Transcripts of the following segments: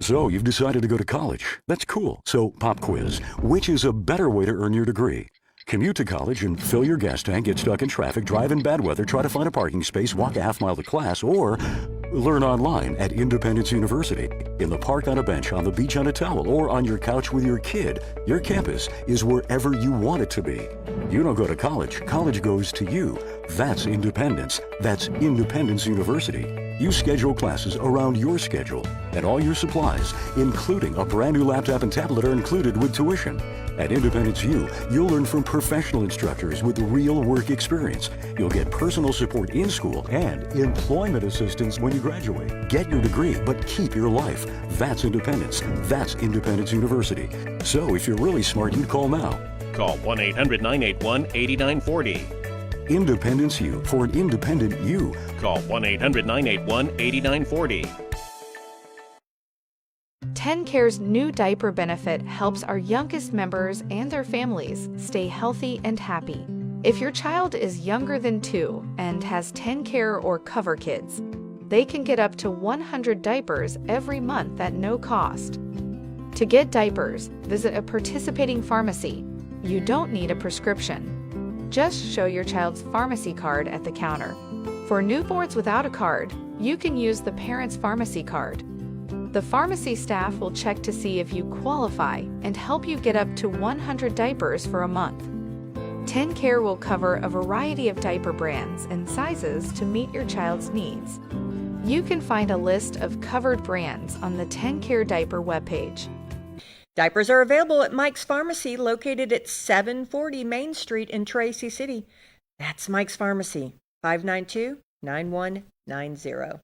So you've decided to go to college. That's cool. So pop quiz. Which is a better way to earn your degree? Commute to college and fill your gas tank, get stuck in traffic, drive in bad weather, try to find a parking space, walk a half mile to class, or learn online at Independence University. In the park on a bench, on the beach on a towel, or on your couch with your kid. Your campus is wherever you want it to be. You don't go to college. College goes to you. That's independence. That's Independence University. You schedule classes around your schedule, and all your supplies, including a brand new laptop and tablet, are included with tuition. At Independence U, you'll learn from professional instructors with real work experience. You'll get personal support in school and employment assistance when you graduate. Get your degree, but keep your life. That's independence. That's Independence University. So if you're really smart, you'd call now. Call 1-800-981-8940. Independence U for an independent you. Call 1-800-981-8940. TennCare's new diaper benefit helps our youngest members and their families stay healthy and happy. If your child is younger than 2 and has TennCare or Cover Kids, they can get up to 100 diapers every month at no cost. To get diapers, visit a participating pharmacy. You don't need a prescription. Just show your child's pharmacy card at the counter. For newborns without a card, you can use the parent's pharmacy card. The pharmacy staff will check to see if you qualify and help you get up to 100 diapers for a month. TennCare will cover a variety of diaper brands and sizes to meet your child's needs. You can find a list of covered brands on the TennCare diaper webpage. Diapers are available at Mike's Pharmacy, located at 740 Main Street in Tracy City. That's Mike's Pharmacy, 592-9190.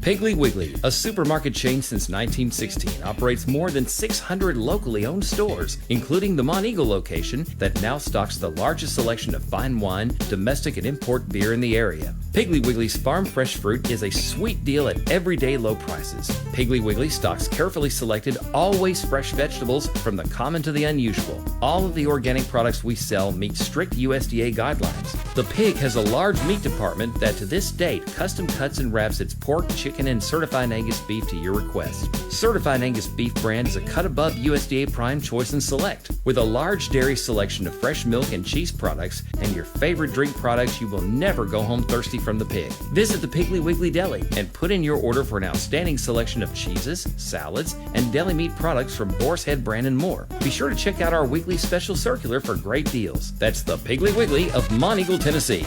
Piggly Wiggly, a supermarket chain since 1916, operates more than 600 locally owned stores, including the Monteagle location that now stocks the largest selection of fine wine, domestic and import beer in the area. Piggly Wiggly's farm fresh fruit is a sweet deal at everyday low prices. Piggly Wiggly stocks carefully selected, always fresh vegetables from the common to the unusual. All of the organic products we sell meet strict USDA guidelines. The Pig has a large meat department that to this date custom cuts and wraps its pork, chicken, and certified Angus beef to your request. Certified Angus beef brand is a cut above USDA Prime Choice and Select. With a large dairy selection of fresh milk and cheese products and your favorite drink products, you will never go home thirsty from the Pig. Visit the Piggly Wiggly Deli and put in your order for an outstanding selection of cheeses, salads, and deli meat products from Boar's Head brand and more. Be sure to check out our weekly special circular for great deals. That's the Piggly Wiggly of Monteagle, Tennessee.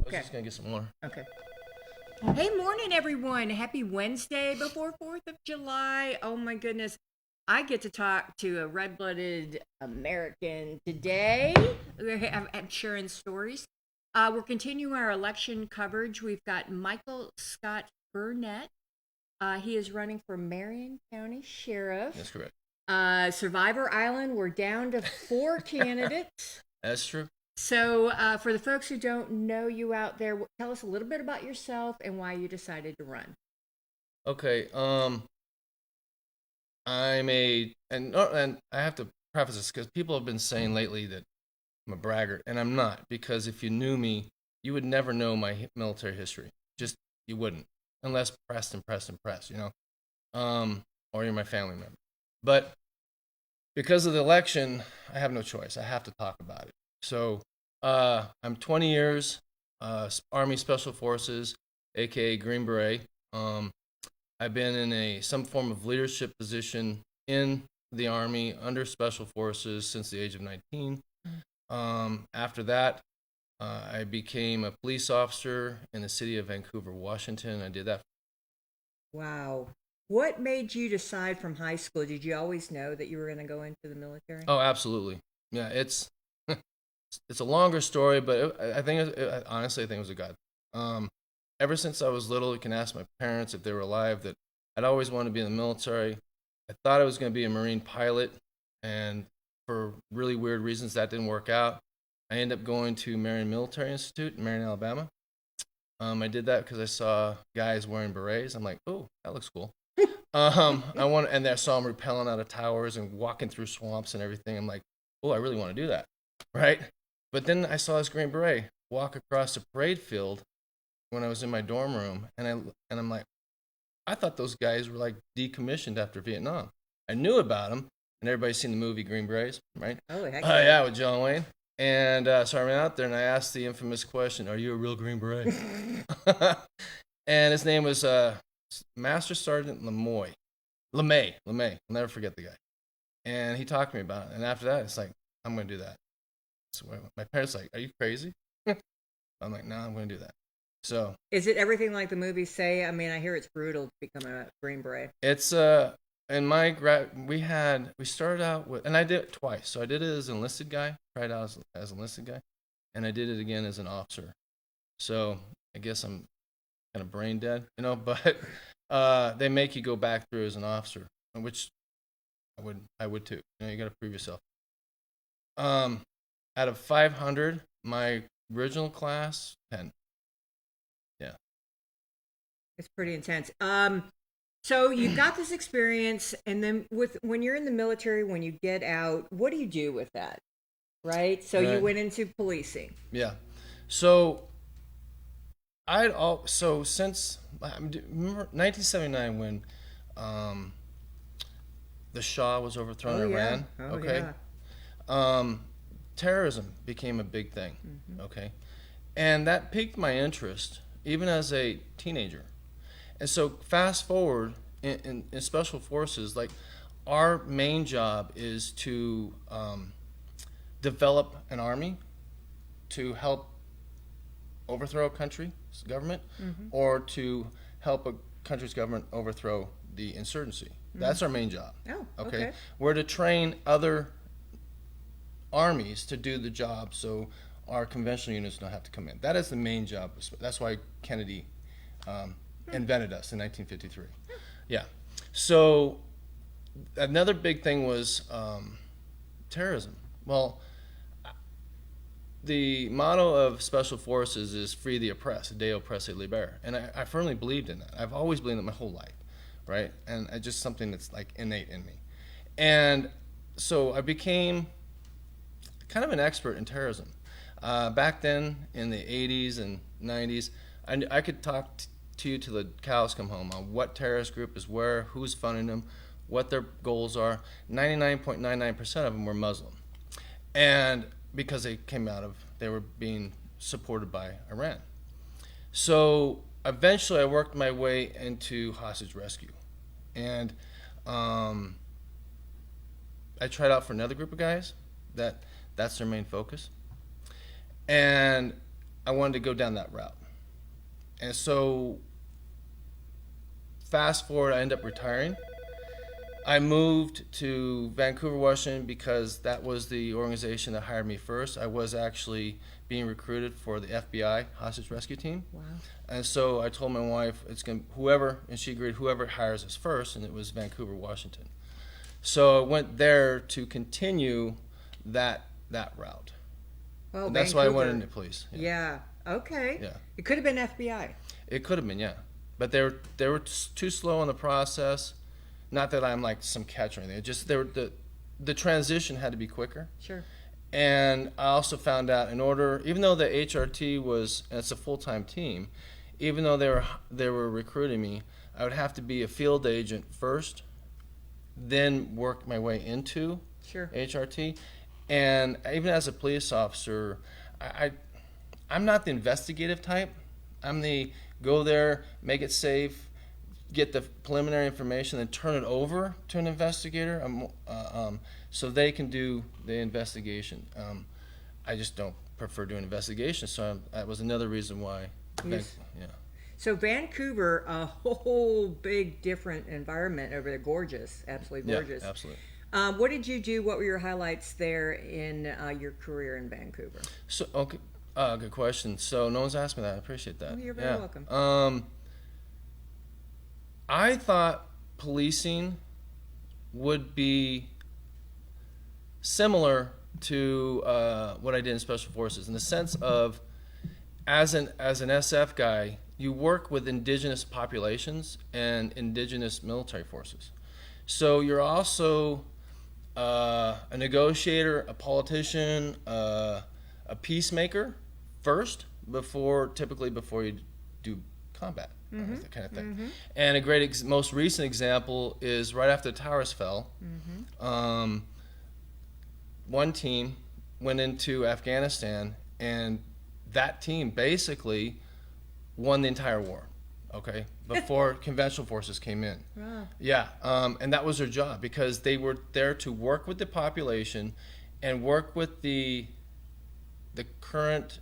I was just gonna get some more. Okay. Hey, morning, everyone. Happy Wednesday before 4th of July. Oh, my goodness. I get to talk to a red-blooded American today. I'm sharing stories. We're continuing our election coverage. We've got Michael Scott Burnette. He is running for Marion County Sheriff. That's correct. Survivor Island, we're down to 4 candidates. That's true. So for the folks who don't know you out there, tell us a little bit about yourself and why you decided to run. Okay. I'm and I have to preface this because people have been saying lately that I'm a braggart, and I'm not, because if you knew me, you would never know my military history. Just, you wouldn't, unless pressed, you know, or you're my family member. But because of the election, I have no choice. I have to talk about it. So I'm 20 years, Army Special Forces, aka Green Beret. I've been in some form of leadership position in the Army under Special Forces since the age of 19. After that, I became a police officer in the city of Vancouver, Washington. I did that. Wow. What made you decide from high school? Did you always know that you were going to go into the military? Oh, absolutely. Yeah, it's a longer story, but honestly, I think it was a God. Ever since I was little, you can ask my parents if they were alive, that I'd always wanted to be in the military. I thought I was going to be a Marine pilot, and for really weird reasons, that didn't work out. I ended up going to Marion Military Institute in Marion, Alabama. I did that because I saw guys wearing berets. I'm like, oh, that looks cool. And I saw them rappelling out of towers and walking through swamps and everything. I'm like, oh, I really want to do that, right? But then I saw this Green Beret walk across the parade field when I was in my dorm room, and I'm like, I thought those guys were like decommissioned after Vietnam. I knew about them, and everybody's seen the movie Green Berets, right? Oh, heck yeah, with John Wayne. And so I ran out there and I asked the infamous question, "Are you a real Green Beret?" And his name was Master Sergeant LeMay. I'll never forget the guy. And he talked to me about it. And after that, it's like, I'm going to do that. So my parents were like, are you crazy? I'm like, no, I'm going to do that. So is it everything like the movies say? I mean, I hear it's brutal to become a Green Beret. It's in my we started out with, and I did it twice. So I did it as an enlisted guy, tried out as an enlisted guy, and I did it again as an officer. So I guess I'm kind of brain dead, but they make you go back through as an officer, which I would too. You got to prove yourself. Out of 500, my original class, 10. Yeah. It's pretty intense. So you got this experience, and then when you're in the military, when you get out, what do you do with that? Right? So you went into policing. Yeah. So since remember 1979 when the Shah was overthrown in Iran. Okay. Yeah. Terrorism became a big thing. Mm-hmm. Okay. And that piqued my interest even as a teenager. And so fast forward in special forces, like our main job is to develop an army to help overthrow a country's government, mm-hmm. or to help a country's government overthrow the insurgency. Mm-hmm. That's our main job. Oh, okay. We're to train other armies to do the job so our conventional units don't have to come in. That is the main job. That's why Kennedy invented us in 1953. Yeah. So another big thing was terrorism. Well, the motto of Special Forces is free the oppressed, Deo Oppresse Liber. And I firmly believed in that. I've always believed in it my whole life, right? And it's just something that's like innate in me. And so I became kind of an expert in terrorism. Back then, in the 80s and 90s, I could talk to you till the cows come home on what terrorist group is where, who's funding them, what their goals are. 99.99% of them were Muslim. And because they were being supported by Iran. So eventually I worked my way into hostage rescue. And I tried out for another group of guys that's their main focus. And I wanted to go down that route. And so fast forward, I ended up retiring. I moved to Vancouver, Washington because that was the organization that hired me first. I was actually being recruited for the FBI hostage rescue team. Wow. And so I told my wife, and she agreed, whoever hires us first, and it was Vancouver, Washington. So I went there to continue that route. Oh, and that's why I went into police. Yeah. Okay. Yeah. It could have been FBI. It could have been, yeah. But they were too slow in the process. Not that I'm like some catch or anything. It just the transition had to be quicker. Sure. And I also found out even though the HRT it's a full-time team, even though they were recruiting me, I would have to be a field agent first, then work my way into HRT. And even as a police officer, I'm not the investigative type. I'm the go there, make it safe, get the preliminary information, and turn it over to an investigator so they can do the investigation. I just don't prefer doing investigations, so that was another reason why. Yes. Yeah. So Vancouver, a whole big different environment over there. Gorgeous, absolutely gorgeous. Yeah, absolutely. What did you do? What were your highlights there in your career in Vancouver? So okay, good question. So no one's asked me that. I appreciate that. Oh, you're very welcome. I thought policing would be similar to what I did in Special Forces in the sense of, as an SF guy, you work with indigenous populations and indigenous military forces. So you're also a negotiator, a politician, a peacemaker first, typically before you do combat, that kind of thing. And a great, most recent example is right after the towers fell. One team went into Afghanistan, and that team basically won the entire war. Okay, before conventional forces came in. Wow. Yeah, and that was their job because they were there to work with the population and work with the current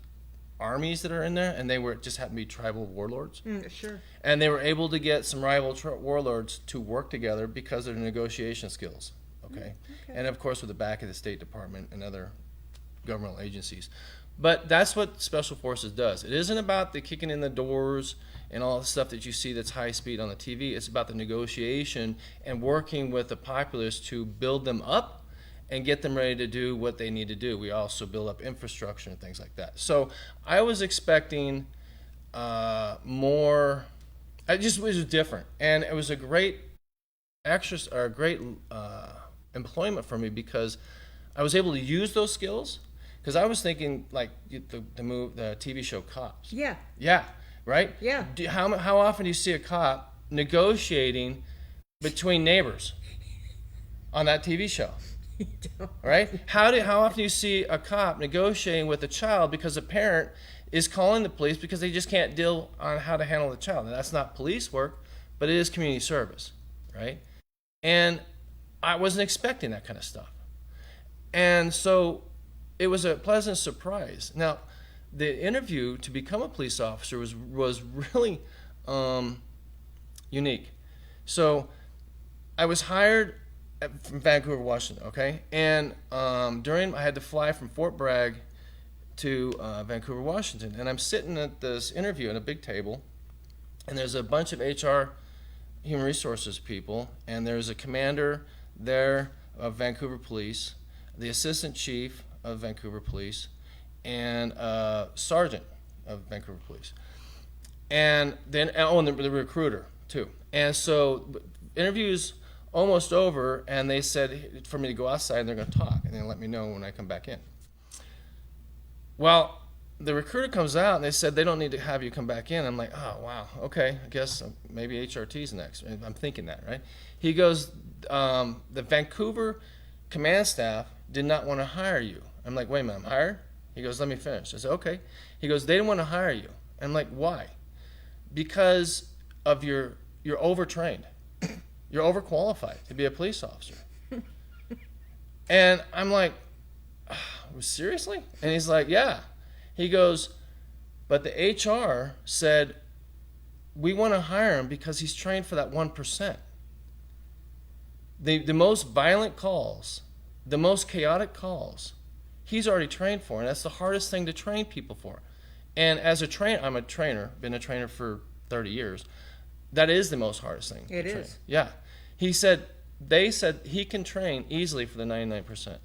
armies that are in there, and they were just happened to be tribal warlords. Sure. And they were able to get some rival warlords to work together because of their negotiation skills. Okay, and of course with the back of the State Department and other governmental agencies. But that's what Special Forces does. It isn't about the kicking in the doors and all the stuff that you see that's high speed on the TV. It's about the negotiation and working with the populace to build them up and get them ready to do what they need to do. We also build up infrastructure and things like that. So I was expecting more. It was different, and it was a great employment for me because I was able to use those skills. Because I was thinking like the TV show Cops. Yeah. Yeah. Right. Yeah. How often do you see a cop negotiating between neighbors on that TV show? You don't. Right. How often do you see a cop negotiating with a child because a parent is calling the police because they just can't deal on how to handle the child? Now, that's not police work, but it is community service, right? And I wasn't expecting that kind of stuff, and so it was a pleasant surprise. Now, the interview to become a police officer was really unique. So I was hired from Vancouver, Washington, okay? And I had to fly from Fort Bragg to Vancouver, Washington. And I'm sitting at this interview at a big table, and there's a bunch of HR, human resources people, and there's a commander there of Vancouver Police, the assistant chief of Vancouver Police, and sergeant of Vancouver Police, and then the recruiter too. And so interviews almost over, and they said for me to go outside and they're going to talk, and they let me know when I come back in. Well, the recruiter comes out and they said they don't need to have you come back in. I'm like, oh wow, okay, I guess maybe HRT's next. I'm thinking that, right? He goes, the Vancouver command staff did not want to hire you. I'm like, wait a minute, I'm hired? He goes, let me finish. I said, okay. He goes, they didn't want to hire you. I'm like, why? Because of you're overtrained. You're overqualified to be a police officer. And I'm like, seriously? And he's like, yeah. He goes, but the HR said, we want to hire him because he's trained for that 1%. The most violent calls, the most chaotic calls, he's already trained for, and that's the hardest thing to train people for. And as a trainer, I'm a trainer, been a trainer for 30 years. That is the most hardest thing. It to train. is. Yeah. They said he can train easily for the 99%.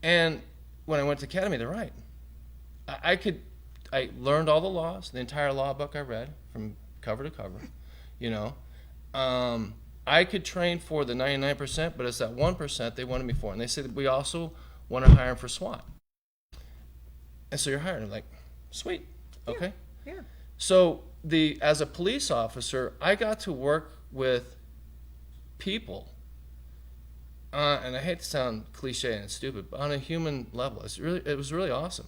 And when I went to academy, they're right. I learned all the laws, the entire law book I read from cover to cover, I could train for the 99%, but it's that 1% they wanted me for. And they said, we also want to hire him for SWAT. And so you're hired. I'm like, sweet, okay. Yeah. So as a police officer, I got to work with people, and I hate to sound cliche and stupid, but on a human level, it was really awesome.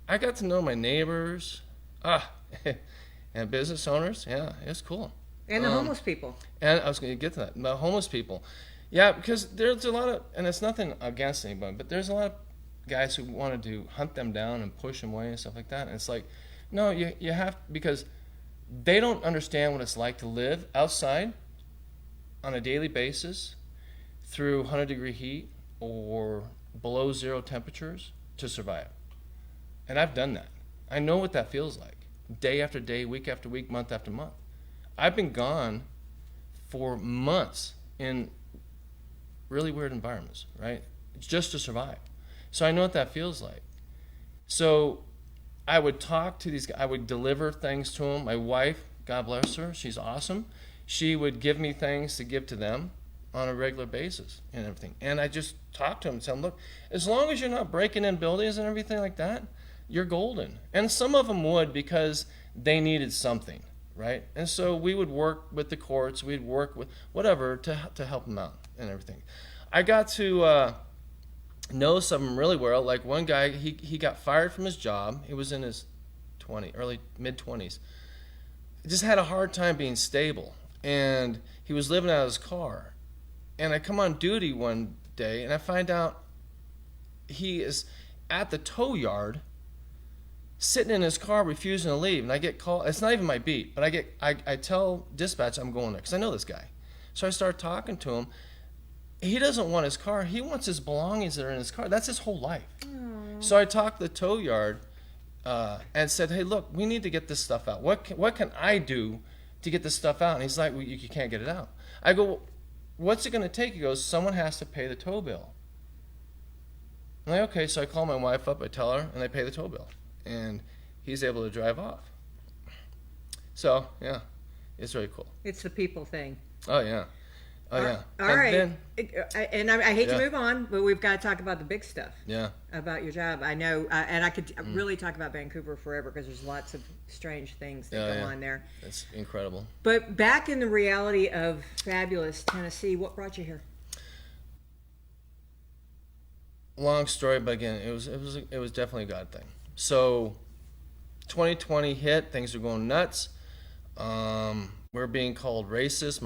I got to know my neighbors, and business owners. Yeah, it's cool. And the homeless people. And I was going to get to that. The homeless people. Yeah, because there's a lot of, and it's nothing against anybody, but there's a lot of guys who want to hunt them down and push them away and stuff like that. And it's like, no, you have, because they don't understand what it's like to live outside on a daily basis through 100-degree heat or below zero temperatures to survive. And I've done that. I know what that feels like, day after day, week after week, month after month. I've been gone for months in really weird environments, right? just to survive. So I know what that feels like. So I would talk to these guys. I would deliver things to them. My wife, God bless her, she's awesome. She would give me things to give to them on a regular basis and everything. And I just talked to them and tell them, look, as long as you're not breaking in buildings and everything like that, you're golden. And some of them would because they needed something, right? And so we would work with the courts. We'd work with whatever to help them out and everything. I got to know some of them really well. Like one guy, he got fired from his job. He was in his mid-20s. He just had a hard time being stable. And he was living out of his car. And I come on duty one day, and I find out he is at the tow yard, sitting in his car, refusing to leave. And I get called. It's not even my beat, but I tell dispatch I'm going there because I know this guy. So I start talking to him. He doesn't want his car. He wants his belongings that are in his car. That's his whole life. Aww. So I talked to the tow yard and said, hey, look, we need to get this stuff out. What can I do to get this stuff out? And he's like, well, you can't get it out. I go, well, what's it going to take? He goes, someone has to pay the tow bill. I'm like, okay. So I call my wife up, I tell her, and they pay the tow bill. And he's able to drive off. So, yeah, it's really cool. It's the people thing. Oh, yeah. Oh, yeah. All right. Then, and I hate yeah. to move on, but we've got to talk about the big stuff. Yeah. About your job. I know, and I could really talk about Vancouver forever because there's lots of strange things that go on there. That's incredible. But back in the reality of fabulous Tennessee, what brought you here? Long story, but again, it was definitely a God thing. So 2020 hit, things are going nuts. We're being called racist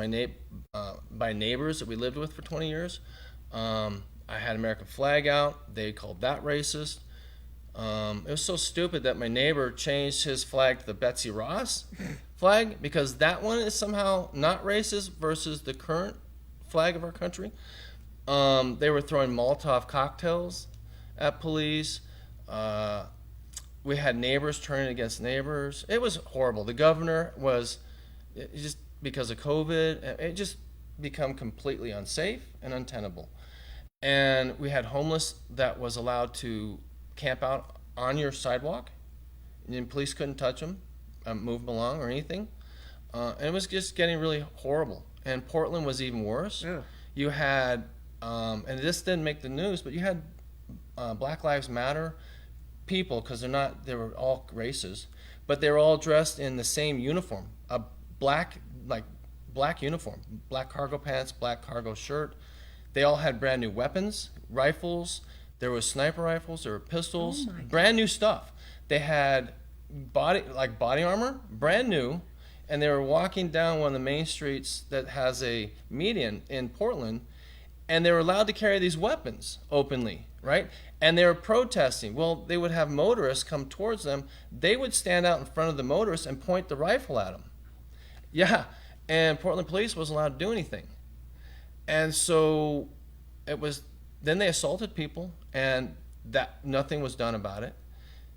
by neighbors that we lived with for 20 years. I had American flag out. They called that racist. It was so stupid that my neighbor changed his flag to the Betsy Ross flag because that one is somehow not racist versus the current flag of our country. They were throwing Molotov cocktails at police. We had neighbors turning against neighbors. It was horrible. The governor was, just because of COVID, it just become completely unsafe and untenable. And we had homeless that was allowed to camp out on your sidewalk, and police couldn't touch them, move them along or anything. And it was just getting really horrible. And Portland was even worse. Yeah. You had, and this didn't make the news, but you had Black Lives Matter people, because they were all races, but they were all dressed in the same uniform, a black uniform, black cargo pants, black cargo shirt. They all had brand new weapons, rifles. There was sniper rifles, there were pistols, brand new stuff. They had body armor, brand new, and they were walking down one of the main streets that has a median in Portland, and they were allowed to carry these weapons openly, right? And they were protesting. Well, they would have motorists come towards them. They would stand out in front of the motorists and point the rifle at them. Yeah, and Portland police wasn't allowed to do anything. And so then they assaulted people, and that nothing was done about it.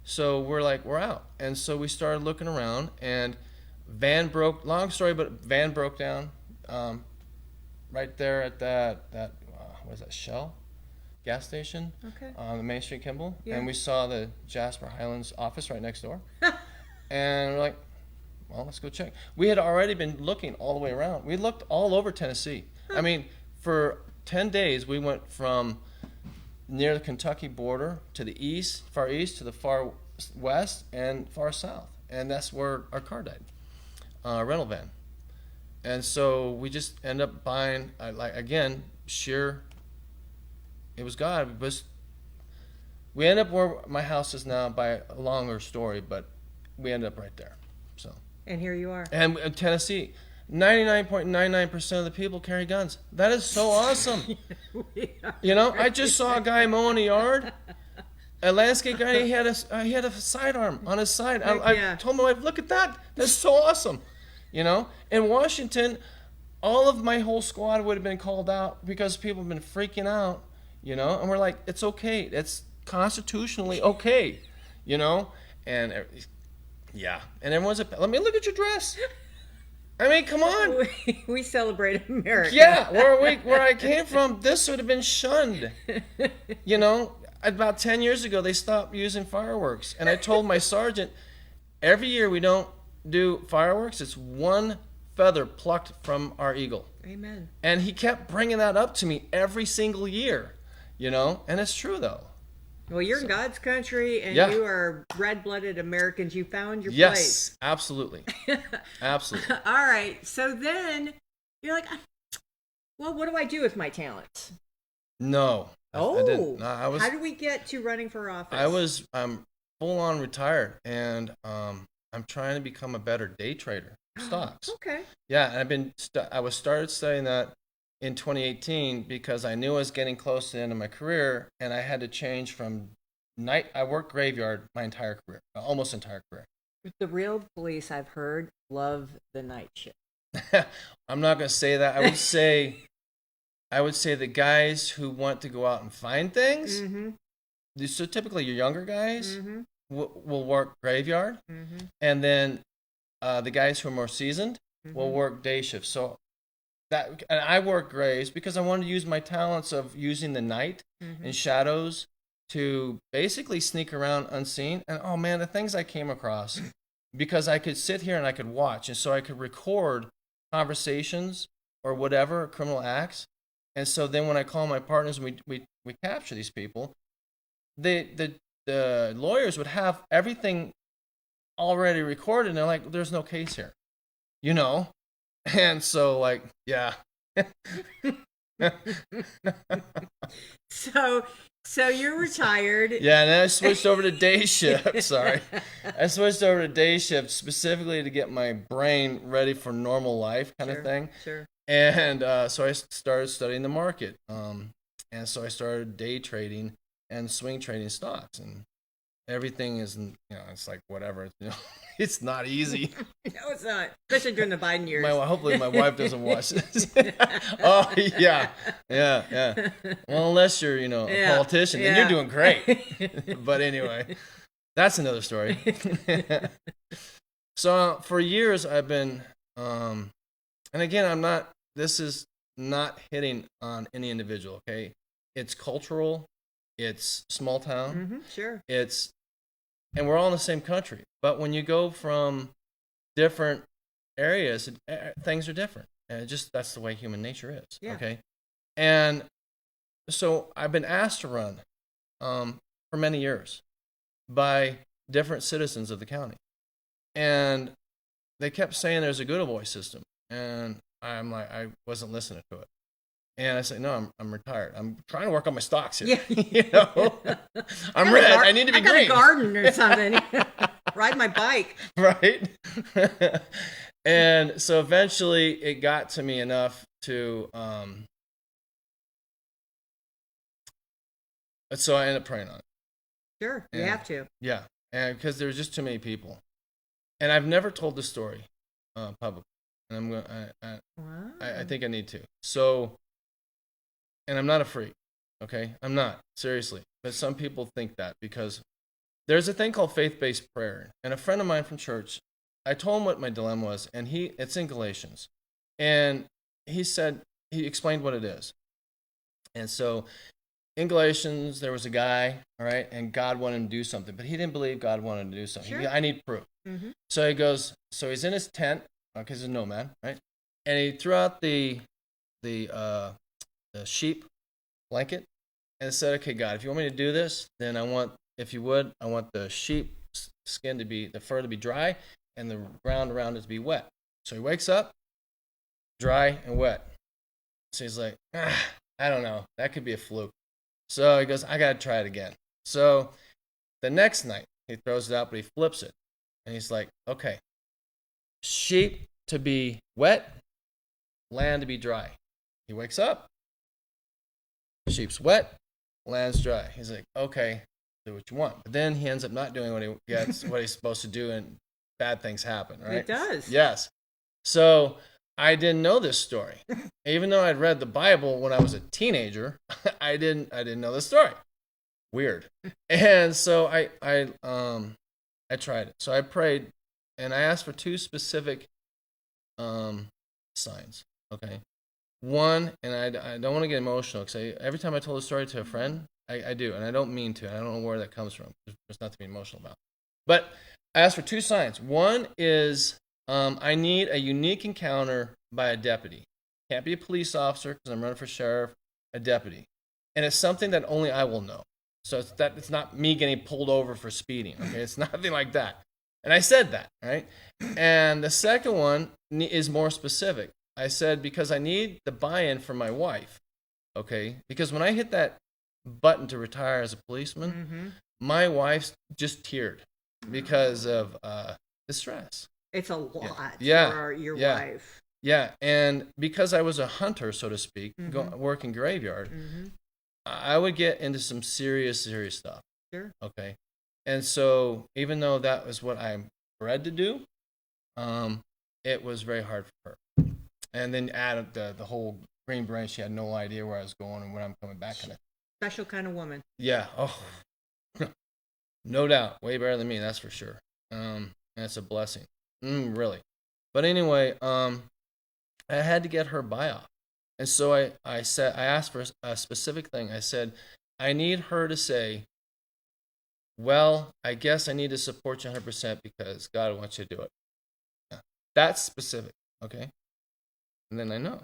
So we're like, we're out. And so we started looking around, and long story, but van broke down right there at that what is that, Shell gas station on the Main Street Kimball. Yeah. And we saw the Jasper Highlands office right next door. And we're like, well, let's go check. We had already been looking all the way around. We looked all over Tennessee. I mean, for 10 days, we went from near the Kentucky border to the far east, to the far west, and far south. And that's where our car died, rental van. And so we just end up buying, it was God. We end up where my house is now by a longer story, but we end up right there. So. And here you are. And in Tennessee, 99.99% of the people carry guns. That is so awesome. You know, I just saw a guy mowing a yard, a landscape guy. He had a sidearm on his side. I told my wife, "Look at that! That's so awesome." You know, in Washington, all of my whole squad would have been called out because people have been freaking out. You know, and we're like, "It's okay. It's constitutionally okay." You know, and. Yeah, and everyone's let me look at your dress. I mean, come on. We celebrate America. Yeah, where I came from, this would have been shunned. You know, about 10 years ago, they stopped using fireworks. And I told my sergeant, every year we don't do fireworks, it's one feather plucked from our eagle. Amen. And he kept bringing that up to me every single year, you know, and it's true, though. Well, you're in God's country, and Yeah. you are red-blooded Americans. You found your place. Yes, absolutely. Absolutely. All right. So then you're like, well, what do I do with my talents? No. I didn't. No, How do we get to running for office? I'm full on retired, and I'm trying to become a better day trader for stocks. Okay. Yeah, and I started studying that in 2018 because I knew I was getting close to the end of my career, and I had to change from night. I worked graveyard my entire career, almost entire career. The real police, I've heard, love the night shift. I'm not going to say that. I would say the guys who want to go out and find things. Mm-hmm. So typically, your younger guys Mm-hmm. will work graveyard, Mm-hmm. and then the guys who are more seasoned Mm-hmm. will work day shifts. So and I work grays because I wanted to use my talents of using the night Mm-hmm. and shadows to basically sneak around unseen. And oh man, the things I came across, because I could sit here and I could watch, and so I could record conversations or whatever, criminal acts. And so then when I call my partners and we capture these people, the lawyers would have everything already recorded, and they're like, there's no case here, you know? And so, like, yeah. So you're retired. Yeah, and then I switched over to day shift. Sorry. I switched over to day shift specifically to get my brain ready for normal life kind of thing. Sure. And so I started studying the market. And so I started day trading and swing trading stocks. And everything is, you know, it's like whatever. You know, it's not easy. No, it's not. Especially during the Biden years. Hopefully my wife doesn't watch this. Oh, yeah. Well, unless you're, you know, a politician, then you're doing great. But anyway, that's another story. So for years I've been, and again, this is not hitting on any individual, okay? It's cultural, it's small town, Mm-hmm, sure. And we're all in the same country. But when you go from different areas, things are different. And that's the way human nature is, okay? And so I've been asked to run for many years by different citizens of the county. And they kept saying there's a good avoid system. And I'm like, I wasn't listening to it. And I said, no, I'm retired. I'm trying to work on my stocks here. Yeah. You know, I'm red. I need to be green. I got a garden or something. Ride my bike. Right. And so eventually it got to me enough to, so I ended up praying on it. Sure, you have to. Yeah. And because there was just too many people. And I've never told this story publicly. And I'm going Wow. I think I need to. So, and I'm not a freak, okay? I'm not, seriously. But some people think that because there's a thing called faith-based prayer. And a friend of mine from church, I told him what my dilemma was, and it's in Galatians. And he explained what it is. And so in Galatians, there was a guy, all right, and God wanted him to do something, but he didn't believe God wanted him to do something. Sure. I need proof. Mm-hmm. So he's in his tent, because he's a nomad, right? And he threw out the sheep blanket and said, okay, God, if you want me to do this, then I want the sheep skin the fur to be dry and the ground around it to be wet. So he wakes up, dry and wet. So he's like, I don't know, that could be a fluke. So he goes, I got to try it again. So the next night he throws it out, but he flips it. And he's like, okay, sheep to be wet, land to be dry. He wakes up, sheep's wet, land's dry. He's like, okay, do what you want. But then he ends up not doing what he's supposed to do, and bad things happen, right? It does. Yes. So I didn't know this story. Even though I'd read the Bible when I was a teenager, I didn't know the story. Weird. And so I tried it. So I prayed, and I asked for two specific signs. Okay. One, and I don't want to get emotional because every time I told a story to a friend, I do, and I don't mean to, and I don't know where that comes from. There's nothing to be emotional about. But I asked for 2 signs. One is I need a unique encounter by a deputy. Can't be a police officer because I'm running for sheriff, a deputy. And it's something that only I will know. So it's not me getting pulled over for speeding. Okay, it's nothing like that. And I said that, right? And the second one is more specific. I said, because I need the buy-in from my wife, okay? Because when I hit that button to retire as a policeman, my wife just teared because of the stress. It's a lot Yeah. for your Yeah. wife. Yeah, and because I was a hunter, so to speak, working graveyard, I would get into some serious stuff. Sure. Okay. And so even though that was what I'm bred to do, it was very hard for her. And then add the whole green brain. She had no idea where I was going and when I'm coming back. Special kind of woman. Yeah. Oh, no doubt. Way better than me, that's for sure. That's a blessing. Really. But anyway, I had to get her buy-off. And so I asked for a specific thing. I said, I need her to say, well, I guess I need to support you 100% because God wants you to do it. Yeah. That's specific, okay? And then I know.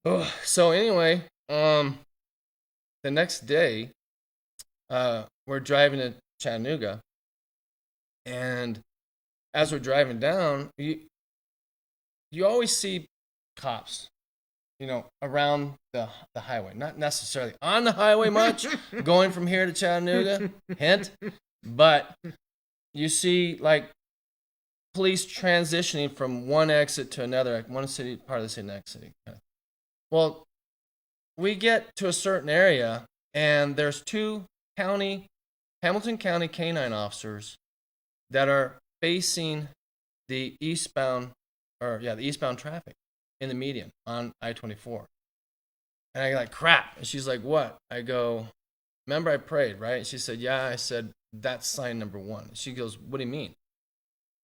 Oh, so anyway, the next day, we're driving to Chattanooga, and as we're driving down, you always see cops, around the highway. Not necessarily on the highway much, going from here to Chattanooga, hint, but you see like police transitioning from one exit to another, like one city, part of the city, next city. Well, we get to a certain area, and there's 2 Hamilton County canine officers that are facing the eastbound traffic in the median on I-24. And I like, crap. And she's like, what? I go, remember I prayed, right? And she said, yeah. I said, that's sign number 1. She goes, what do you mean?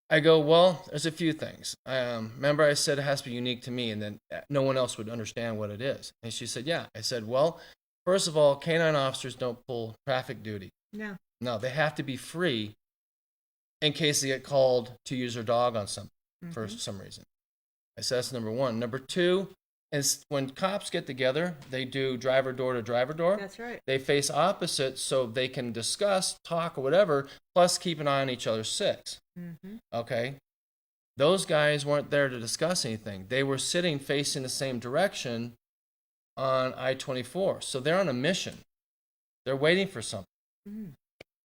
I go, well, there's a few things. Remember I said it has to be unique to me and then no one else would understand what it is. And she said, yeah. I said, well, first of all, canine officers don't pull traffic duty. No, they have to be free in case they get called to use their dog on something for some reason. I said, that's number 1. Number 2 is when cops get together, they do driver door to driver door. That's right. They face opposite so they can discuss, talk, or whatever, plus keep an eye on each other's 6. Okay? Those guys weren't there to discuss anything. They were sitting facing the same direction on I-24. So they're on a mission. They're waiting for something.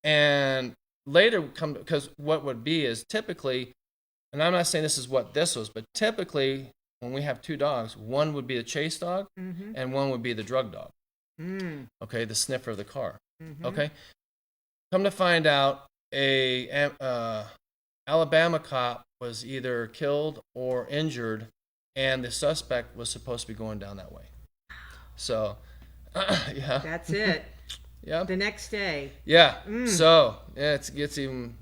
And later, because what would be is typically, and I'm not saying this is what this was, but typically when we have 2 dogs, one would be the chase dog and one would be the drug dog. Okay, the sniffer of the car. Okay? Come to find out, a Alabama cop was either killed or injured, and the suspect was supposed to be going down that way. So, yeah. That's it. Yeah. The next day. Yeah. So, yeah, it gets even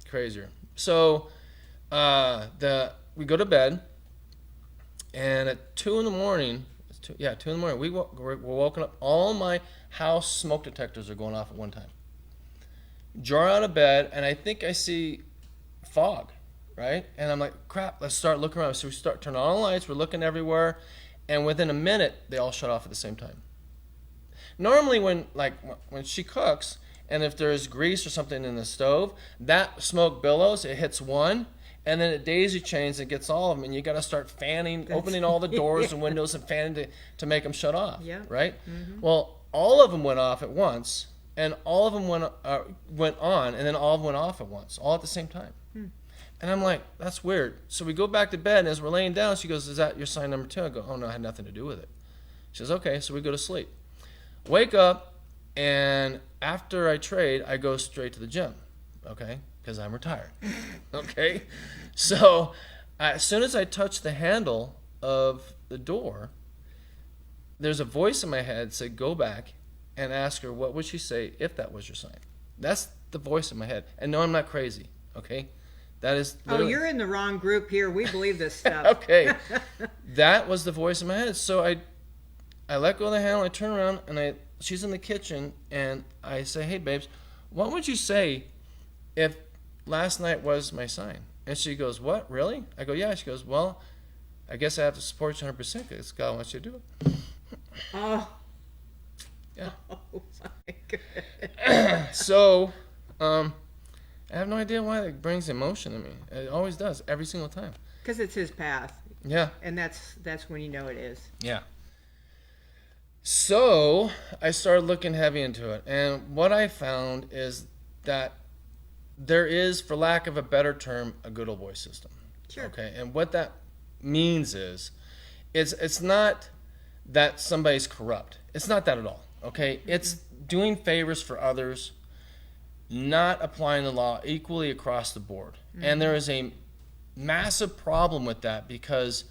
crazier. So, we go to bed, and at 2 in the morning, 2 in the morning, we're woken up. All my house smoke detectors are going off at one time. Jar out of bed, and I think I see fog, right? And I'm like, crap, let's start looking around. So we start turning on all the lights, we're looking everywhere, and within a minute, they all shut off at the same time. Normally when she cooks, and if there's grease or something in the stove, that smoke billows, it hits one, and then it daisy chains and gets all of them, and you got to start fanning, opening all the doors and windows and fanning to make them shut off, right? Well, all of them went off at once, and all of them went on, and then all of them went off at once, all at the same time. And I'm like, that's weird. So we go back to bed, and as we're laying down, she goes, is that your sign number 2? I go, oh, no, it had nothing to do with it. She says, okay, so we go to sleep. Wake up, and after I trade, I go straight to the gym, okay, because I'm retired, okay? So as soon as I touch the handle of the door, there's a voice in my head say, go back and ask her what would she say if that was your sign. That's the voice in my head. And no, I'm not crazy, okay? That is Oh, literally- you're in the wrong group here. We believe this stuff. Okay. That was the voice in my head. So I let go of the handle, I turn around, and she's in the kitchen, and I say, hey, babes, what would you say if last night was my sign? And she goes, what, really? I go, yeah. She goes, well, I guess I have to support you 100% because God wants you to do it. Oh. Yeah. Oh, my goodness. So, I have no idea why that brings emotion to me. It always does, every single time. Because it's his path. Yeah. And that's when you know it is. Yeah. So I started looking heavy into it. And what I found is that there is, for lack of a better term, a good old boy system. Sure. Okay. And what that means is it's not that somebody's corrupt. It's not that at all. Okay. Mm-hmm. It's doing favors for others, not applying the law equally across the board. Mm-hmm. And there is a massive problem with that because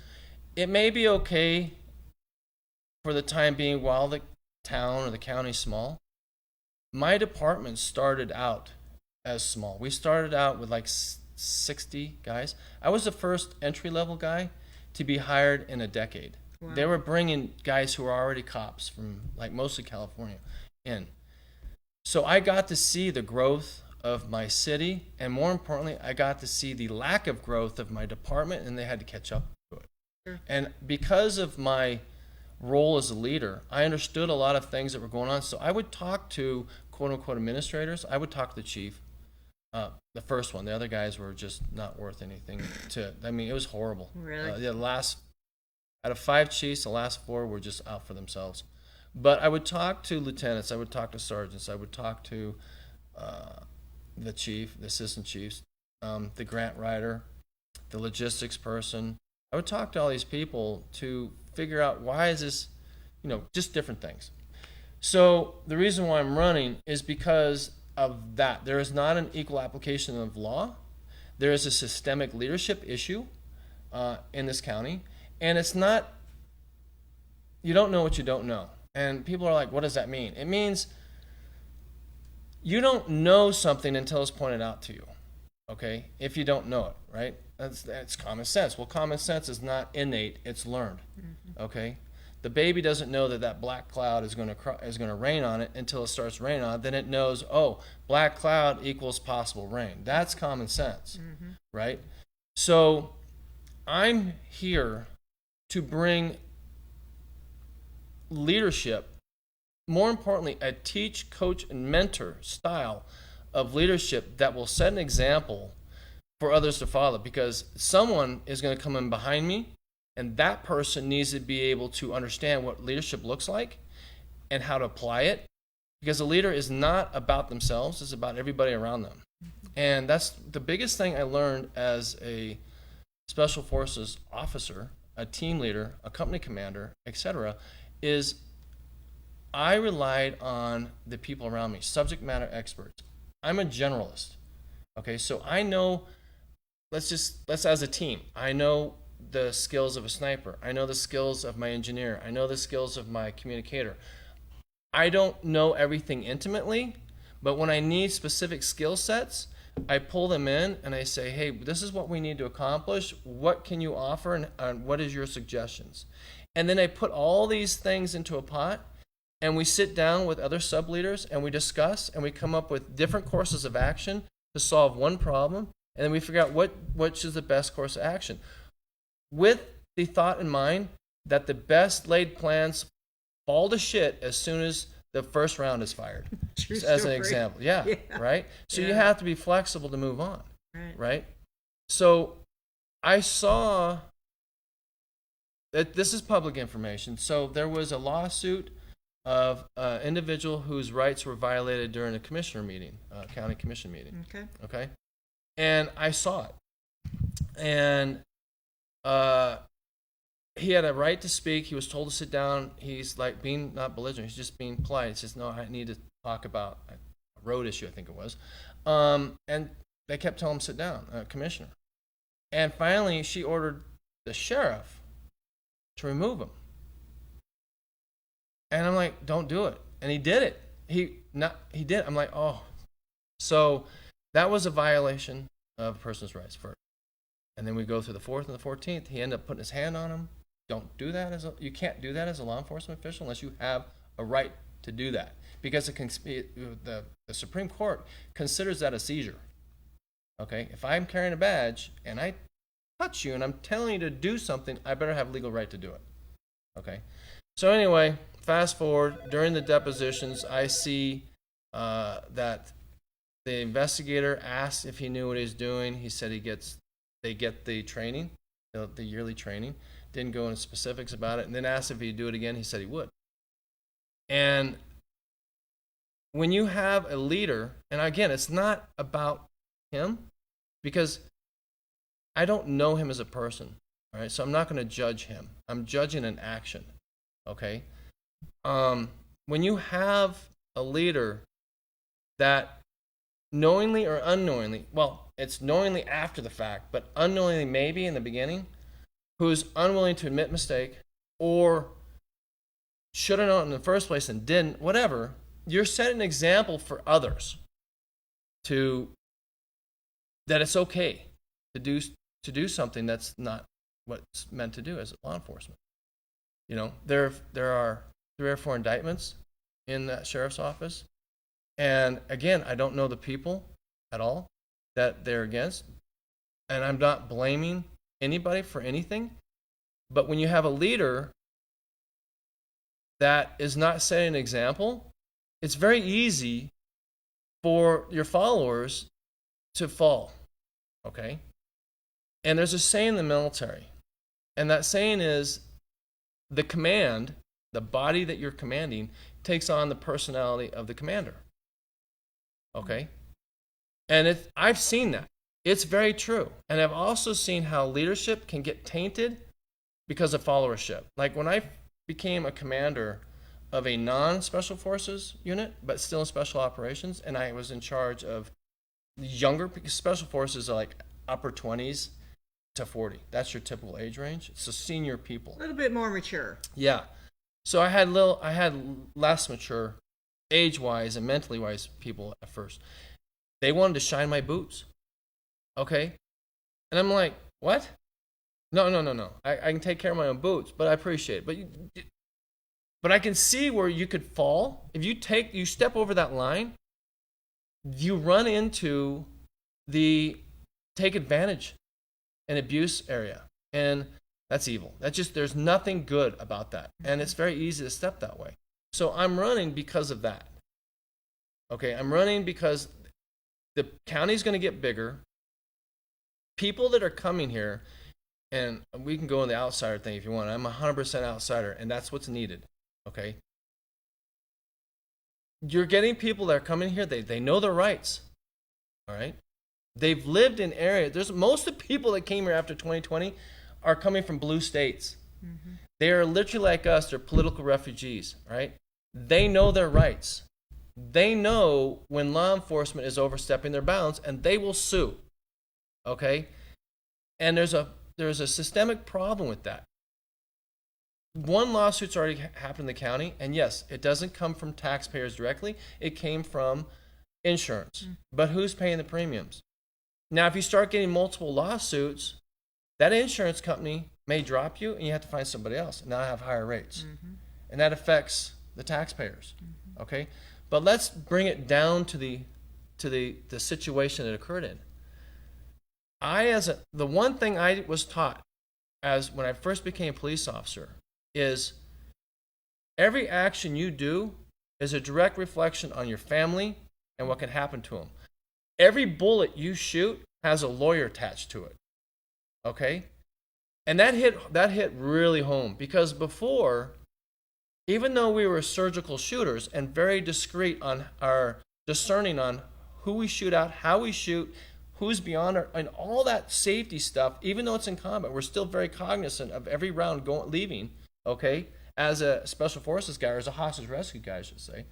it may be okay for the time being while the town or the county's small. My department started out as small. We started out with like 60 guys. I was the first entry-level guy to be hired in a decade. Wow. They were bringing guys who were already cops from like mostly California in. So I got to see the growth of my city, and more importantly, I got to see the lack of growth of my department, and they had to catch up to it. Sure. And because of my role as a leader, I understood a lot of things that were going on. So I would talk to quote-unquote administrators. I would talk to the chief, the first one. The other guys were just not worth anything it was horrible. Really? Out of 5 chiefs, the last 4 were just out for themselves. But I would talk to lieutenants, I would talk to sergeants, I would talk to the chief, the assistant chiefs, the grant writer, the logistics person. I would talk to all these people to figure out why is this, just different things. So the reason why I'm running is because of that. There is not an equal application of law. There is a systemic leadership issue in this county. And it's not, you don't know what you don't know. And people are like, what does that mean? It means you don't know something until it's pointed out to you, okay? If you don't know it, right? That's common sense. Well, common sense is not innate, it's learned, okay? The baby doesn't know that black cloud is going to rain on it until it starts raining on it. Then it knows, oh, black cloud equals possible rain. That's common sense, right? So I'm here to bring leadership, more importantly, a teach, coach, and mentor style of leadership that will set an example for others to follow, because someone is going to come in behind me, and that person needs to be able to understand what leadership looks like and how to apply it, because a leader is not about themselves, it's about everybody around them. And that's the biggest thing I learned as a special forces officer, a team leader, a company commander, etc., is I relied on the people around me, subject matter experts. I'm a generalist, okay? So I know, let's as a team, I know the skills of a sniper. I know the skills of my engineer. I know the skills of my communicator. I don't know everything intimately, but when I need specific skill sets, I pull them in and I say, hey, this is what we need to accomplish. What can you offer, and what is your suggestions? And then I put all these things into a pot, and we sit down with other sub-leaders, and we discuss, and we come up with different courses of action to solve one problem, and then we figure out which is the best course of action, with the thought in mind that the best laid plans fall to shit as soon as the first round is fired. As an example. Yeah. Right? So you have to be flexible to move on. Right? So I saw that this is public information. So there was a lawsuit of an individual whose rights were violated during a commissioner meeting, county commission meeting. Okay? And I saw it. And he had a right to speak. He was told to sit down. He's like being not belligerent. He's just being polite. He says, no, I need to talk about a road issue, I think it was. And they kept telling him, sit down, commissioner. And finally, she ordered the sheriff to remove him. And I'm like, don't do it. And he did it. He did. I'm like, oh. So that was a violation of a person's rights first. And then we go through the 4th and the 14th. He ended up putting his hand on him. Don't do that you can't do that as a law enforcement official unless you have a right to do that, because the Supreme Court considers that a seizure. Okay, if I'm carrying a badge and I touch you and I'm telling you to do something, I better have legal right to do it. Okay, so anyway, fast forward, during the depositions, I see that the investigator asked if he knew what he was doing. He said they get the training, the yearly training. Didn't go into specifics about it, and then asked if he'd do it again. He said he would. And when you have a leader, and again, it's not about him, because I don't know him as a person, all right? So I'm not going to judge him. I'm judging an action, okay? When you have a leader that knowingly or unknowingly, well, it's knowingly after the fact, but unknowingly maybe in the beginning, who's unwilling to admit mistake, or should have known in the first place and didn't, whatever, you're setting an example for others that it's okay to do something that's not what it's meant to do as law enforcement. You know, there are 3 or 4 indictments in that sheriff's office, and again, I don't know the people at all that they're against, and I'm not blaming anybody for anything, but when you have a leader that is not setting an example, it's very easy for your followers to fall, okay? And there's a saying in the military, and that saying is, the command, the body that you're commanding, takes on the personality of the commander, okay? And I've seen that. It's very true. And I've also seen how leadership can get tainted because of followership. Like when I became a commander of a non-special forces unit, but still in special operations, and I was in charge of younger, because special forces are like upper 20s to 40. That's your typical age range. So senior people. A little bit more mature. Yeah. So I had less mature, age-wise and mentally-wise people at first. They wanted to shine my boots. Okay? And I'm like, what? No. I can take care of my own boots, but I appreciate it. But I can see where you could fall. If you step over that line, you run into the take advantage and abuse area. And that's evil. There's nothing good about that. And it's very easy to step that way. So I'm running because of that. Okay, I'm running because the county's going to get bigger. People that are coming here, and we can go on the outsider thing if you want. I'm 100% outsider, and that's what's needed. Okay? You're getting people that are coming here, they know their rights. All right? They've lived in areas. Most of the people that came here after 2020 are coming from blue states. Mm-hmm. They are literally like us. They're political refugees, right? They know their rights. They know when law enforcement is overstepping their bounds, and they will sue. Okay? And there's a systemic problem with that. One lawsuit's already happened in the county, and yes, it doesn't come from taxpayers directly. It came from insurance. Mm. But who's paying the premiums? Now, if you start getting multiple lawsuits, that insurance company may drop you, and you have to find somebody else, and now have higher rates. Mm-hmm. And that affects the taxpayers. Mm-hmm. Okay? But let's bring it down to the situation it occurred in. The one thing I was taught as when I first became a police officer is every action you do is a direct reflection on your family and what can happen to them. Every bullet you shoot has a lawyer attached to it. Okay? And that hit really home, because before, even though we were surgical shooters and very discreet on our discerning on who we shoot at, how we shoot, who's beyond our, and all that safety stuff, even though it's in combat, we're still very cognizant of every round leaving, okay, as a special forces guy, or as a hostage rescue guy, I should say.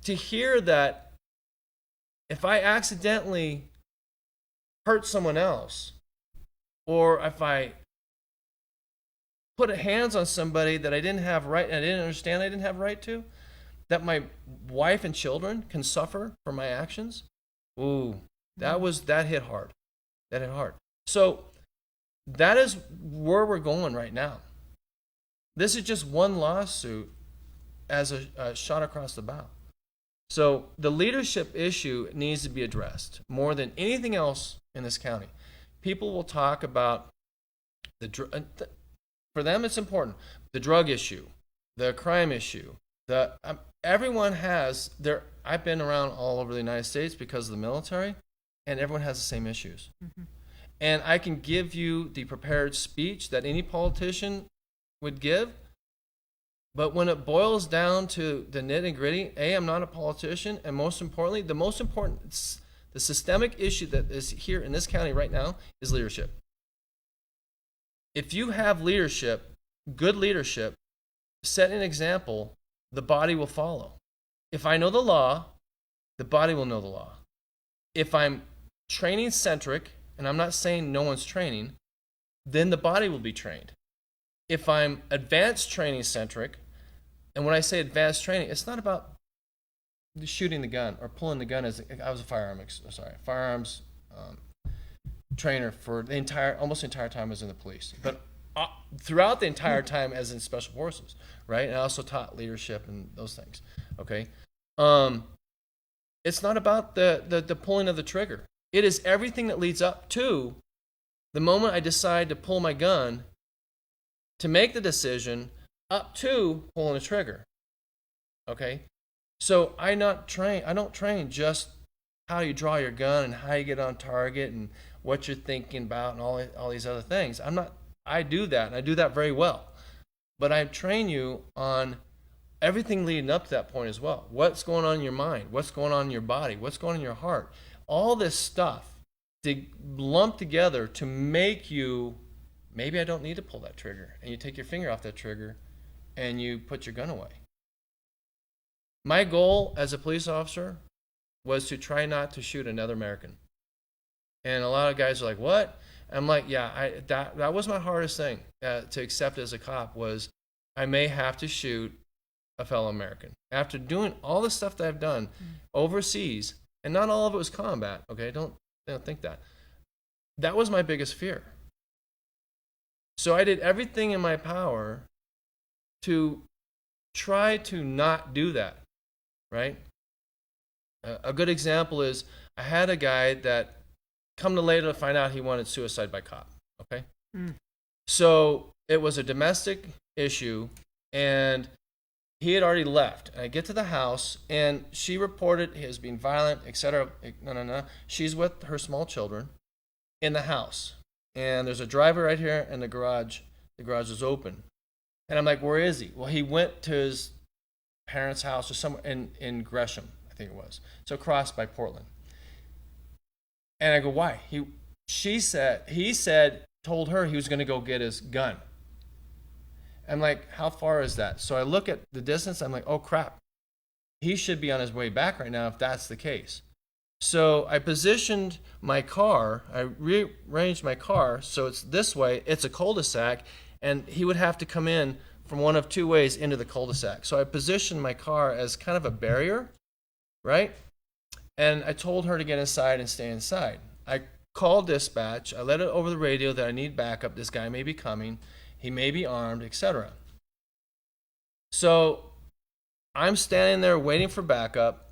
To hear that if I accidentally hurt someone else, or if I put hands on somebody that I didn't have right, and I didn't understand I didn't have right to, that my wife and children can suffer for my actions, ooh, That hit hard. That hit hard. So that is where we're going right now. This is just one lawsuit as a shot across the bow. So the leadership issue needs to be addressed more than anything else in this county. People will talk about for them it's important, the drug issue, the crime issue. Everyone has their. I've been around all over the United States because of the military, and everyone has the same issues. Mm-hmm. And I can give you the prepared speech that any politician would give, but when it boils down to the nitty gritty, I'm not a politician, and most importantly, the systemic issue that is here in this county right now is leadership. If you have leadership, good leadership, set an example, the body will follow. If I know the law, the body will know the law. If I'm training centric, and I'm not saying no one's training, then the body will be trained. If I'm advanced training centric, and when I say advanced training, it's not about shooting the gun or pulling the gun. I was a firearms trainer for almost the entire time I was in the police, but throughout the entire time as in special forces, right? And I also taught leadership and those things. Okay, it's not about the pulling of the trigger. It is everything that leads up to the moment I decide to pull my gun, to make the decision up to pulling the trigger. Okay, so I don't train just how you draw your gun and how you get on target and what you're thinking about and all these other things. I do that, and I do that very well. But I train you on everything leading up to that point as well. What's going on in your mind? What's going on in your body? What's going on in your heart? All this stuff to lump together to make you, maybe I don't need to pull that trigger. And you take your finger off that trigger and you put your gun away. My goal as a police officer was to try not to shoot another American. And a lot of guys are like, what? I'm like, yeah, that was my hardest thing to accept as a cop, was I may have to shoot a fellow American. After doing all the stuff that I've done overseas, and not all of it was combat, okay? Don't think that. That was my biggest fear. So I did everything in my power to try to not do that, right? A good example is I had a guy that come to later to find out he wanted suicide by cop, okay? So it was a domestic issue, and he had already left. And I get to the house, and she reported he was being violent, etc. No. She's with her small children in the house. And there's a driver right here, and the garage is open. And I'm like, where is he? Well, he went to his parents' house or somewhere in Gresham, I think it was. So across by Portland. And I go, why? He told her he was going to go get his gun. I'm like, how far is that? So I look at the distance. I'm like, oh, crap. He should be on his way back right now if that's the case. So I positioned my car. I rearranged my car so it's this way. It's a cul-de-sac, and he would have to come in from one of two ways into the cul-de-sac. So I positioned my car as kind of a barrier, right? And I told her to get inside and stay inside. I called dispatch. I let it over the radio that I need backup. This guy may be coming. He may be armed, etc. So I'm standing there waiting for backup.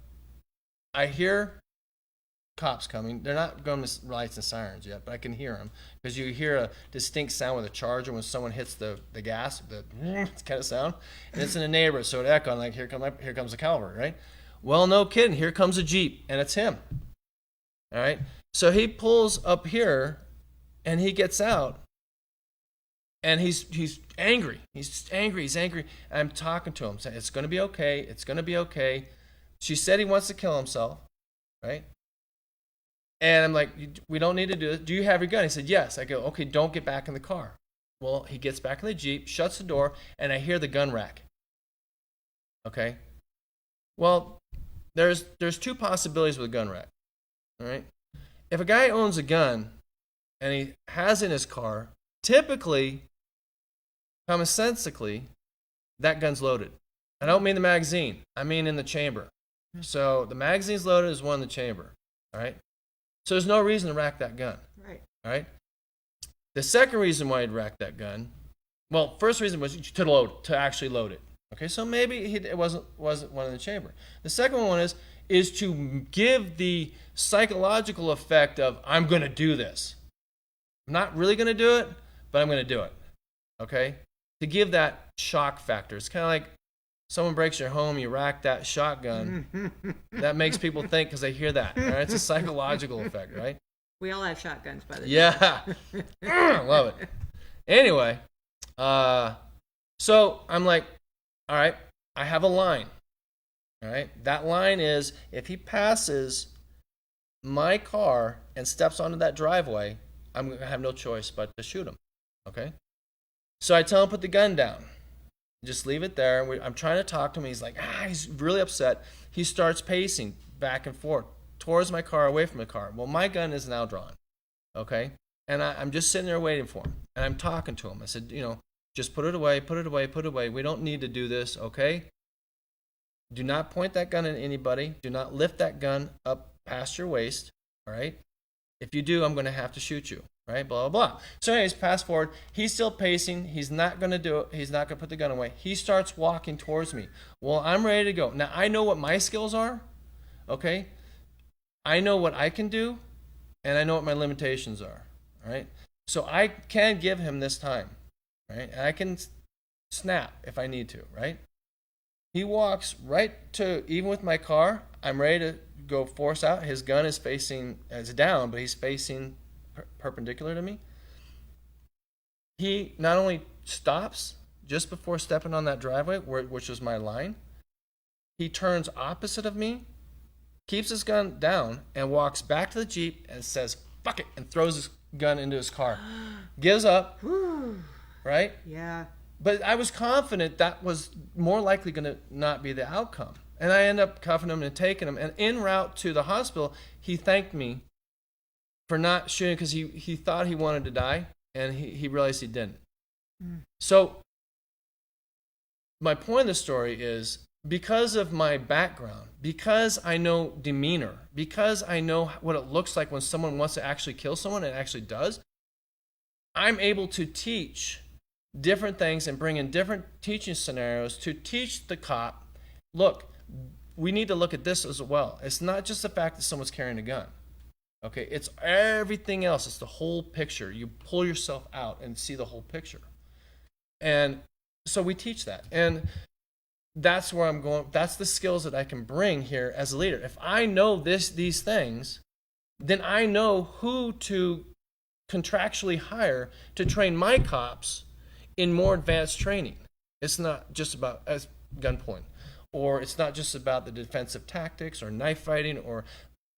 I hear cops coming. They're not going to lights and sirens yet, but I can hear them because you hear a distinct sound with a charger when someone hits the gas, the kind of sound, and it's in the neighborhood, so it echoes like here comes the cavalry, right? Well, no kidding. Here comes a Jeep, and it's him. All right. So he pulls up here, and he gets out. And he's angry. He's angry. I'm talking to him, saying, it's going to be okay. It's going to be okay. She said he wants to kill himself, right? And I'm like, we don't need to do this. Do you have your gun? He said, yes. I go, okay, don't get back in the car. Well, he gets back in the Jeep, shuts the door, and I hear the gun rack. Okay? Well, there's two possibilities with a gun rack, all right? If a guy owns a gun and he has it in his car, typically, commonsensically, that gun's loaded. I don't mean the magazine. I mean in the chamber. So the magazine's loaded is one in the chamber. All right? So there's no reason to rack that gun. Right. All right. The second reason why he'd rack that gun, well, first reason was to actually load it. Okay, so maybe it wasn't one in the chamber. The second one is to give the psychological effect of, I'm going to do this. I'm not really going to do it, but I'm going to do it. Okay, to give that shock factor. It's kind of like someone breaks your home, you rack that shotgun. That makes people think because they hear that. All right, it's a psychological effect, right? We all have shotguns, by the way. Yeah, love it. Anyway, so I'm like, all right, I have a line. All right, that line is if he passes my car and steps onto that driveway, I'm going to have no choice but to shoot him. Okay, so I tell him put the gun down. Just leave it there. I'm trying to talk to him. He's like, he's really upset. He starts pacing back and forth towards my car, away from the car. Well, my gun is now drawn. Okay, and I'm just sitting there waiting for him. And I'm talking to him. I said, just put it away, put it away, put it away. We don't need to do this, okay? Do not point that gun at anybody. Do not lift that gun up past your waist, all right? If you do, I'm going to have to shoot you, right? Blah, blah, blah. So anyways, fast forward. He's still pacing. He's not going to do it. He's not going to put the gun away. He starts walking towards me. Well, I'm ready to go. Now, I know what my skills are, okay? I know what I can do, and I know what my limitations are, all right? So I can give him this time, right? And I can snap if I need to, right? He walks right to, even with my car, I'm ready to go force out. His gun is down, but he's facing perpendicular to me. He not only stops just before stepping on that driveway, which was my line, he turns opposite of me, keeps his gun down, and walks back to the Jeep and says, fuck it, and throws his gun into his car. Gives up, right? Yeah. But I was confident that was more likely going to not be the outcome. And I end up cuffing him and taking him. And en route to the hospital, he thanked me for not shooting because he thought he wanted to die, and he realized he didn't. So my point of the story is, because of my background, because I know demeanor, because I know what it looks like when someone wants to actually kill someone and actually does, I'm able to teach different things and bring in different teaching scenarios to teach the cop, look, we need to look at this as well. It's not just the fact that someone's carrying a gun. Okay, it's everything else. It's the whole picture. You pull yourself out and see the whole picture. And so we teach that. And that's where I'm going. That's the skills that I can bring here as a leader. If I know these things, then I know who to contractually hire to train my cops in more advanced training. It's not just about as gunpoint, or it's not just about the defensive tactics or knife fighting or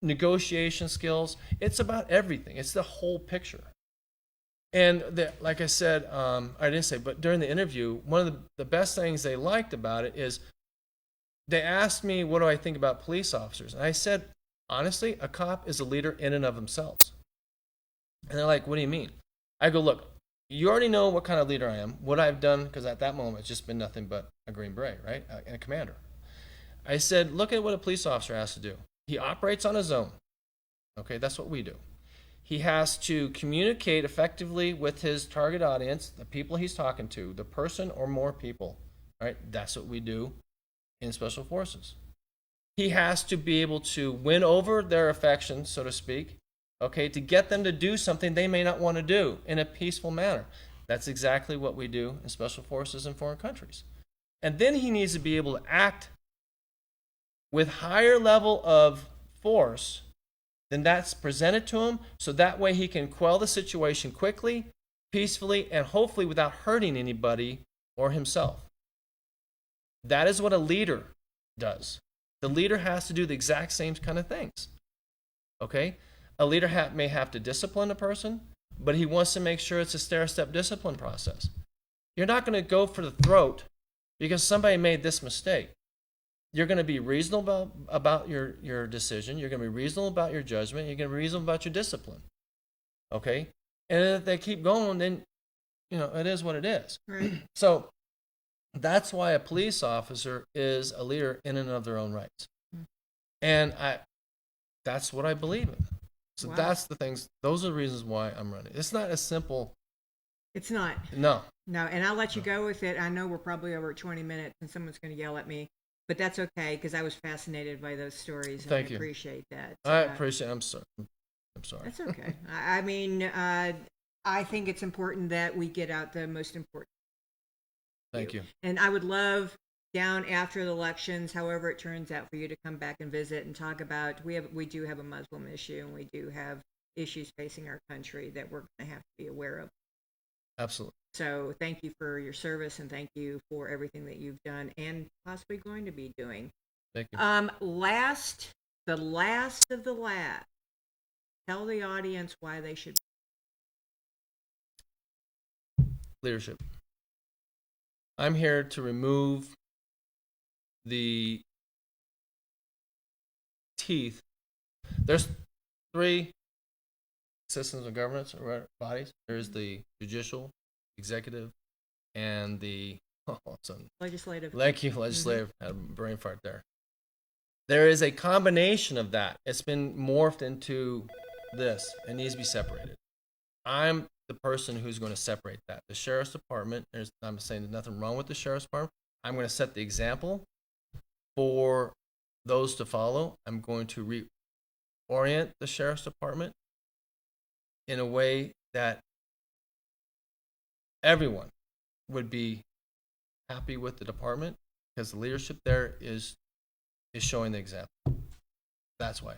negotiation skills. It's about everything. It's the whole picture. And like I said, I didn't say, but during the interview, one of the best things they liked about it is they asked me, what do I think about police officers? And I said, honestly, a cop is a leader in and of themselves. And they're like, what do you mean? I go, look, you already know what kind of leader I am, what I've done, because at that moment, it's just been nothing but a Green Beret, right? And a commander. I said, look at what a police officer has to do. He operates on his own. Okay, that's what we do. He has to communicate effectively with his target audience, the people he's talking to, the person or more people. Right? That's what we do in Special Forces. He has to be able to win over their affection, so to speak, okay, to get them to do something they may not want to do in a peaceful manner. That's exactly what we do in Special Forces in foreign countries. And then he needs to be able to act with higher level of force than that's presented to him, so that way he can quell the situation quickly, peacefully, and hopefully without hurting anybody or himself. That is what a leader does. The leader has to do the exact same kind of things. Okay? A leader may have to discipline a person, but he wants to make sure it's a stair-step discipline process. You're not going to go for the throat because somebody made this mistake. You're going to be reasonable about your decision. You're going to be reasonable about your judgment. You're going to be reasonable about your discipline. Okay? And if they keep going, then, it is what it is. Right. So that's why a police officer is a leader in and of their own rights. And that's what I believe in. So Wow. that's the things. Those are the reasons why I'm running. It's not as simple. It's not. No. No, and I'll let you go with it. I know we're probably over at 20 minutes and someone's going to yell at me, but that's okay because I was fascinated by those stories. And Thank I you. appreciate that. I appreciate. I'm sorry. I'm sorry. That's okay. I mean, I think it's important that we get out the most important. Thank you. And I would love down after the elections, however it turns out, for you to come back and visit and talk about. We do have a Muslim issue, and we do have issues facing our country that we're going to have to be aware of. Absolutely. So thank you for your service, and thank you for everything that you've done and possibly going to be doing. Thank you. The last of the last. Tell the audience why they should. Leadership. I'm here to remove the teeth. There's 3 systems of governance or bodies. There's the judicial, executive, and the Legislative. Thank you, legislative. Had a brain fart there. There is a combination of that. It's been morphed into this. It needs to be separated. I'm the person who's going to separate that. The sheriff's department, I'm saying there's nothing wrong with the sheriff's department. I'm going to set the example for those to follow. I'm going to reorient the sheriff's department in a way that everyone would be happy with the department because the leadership there is showing the example. That's why.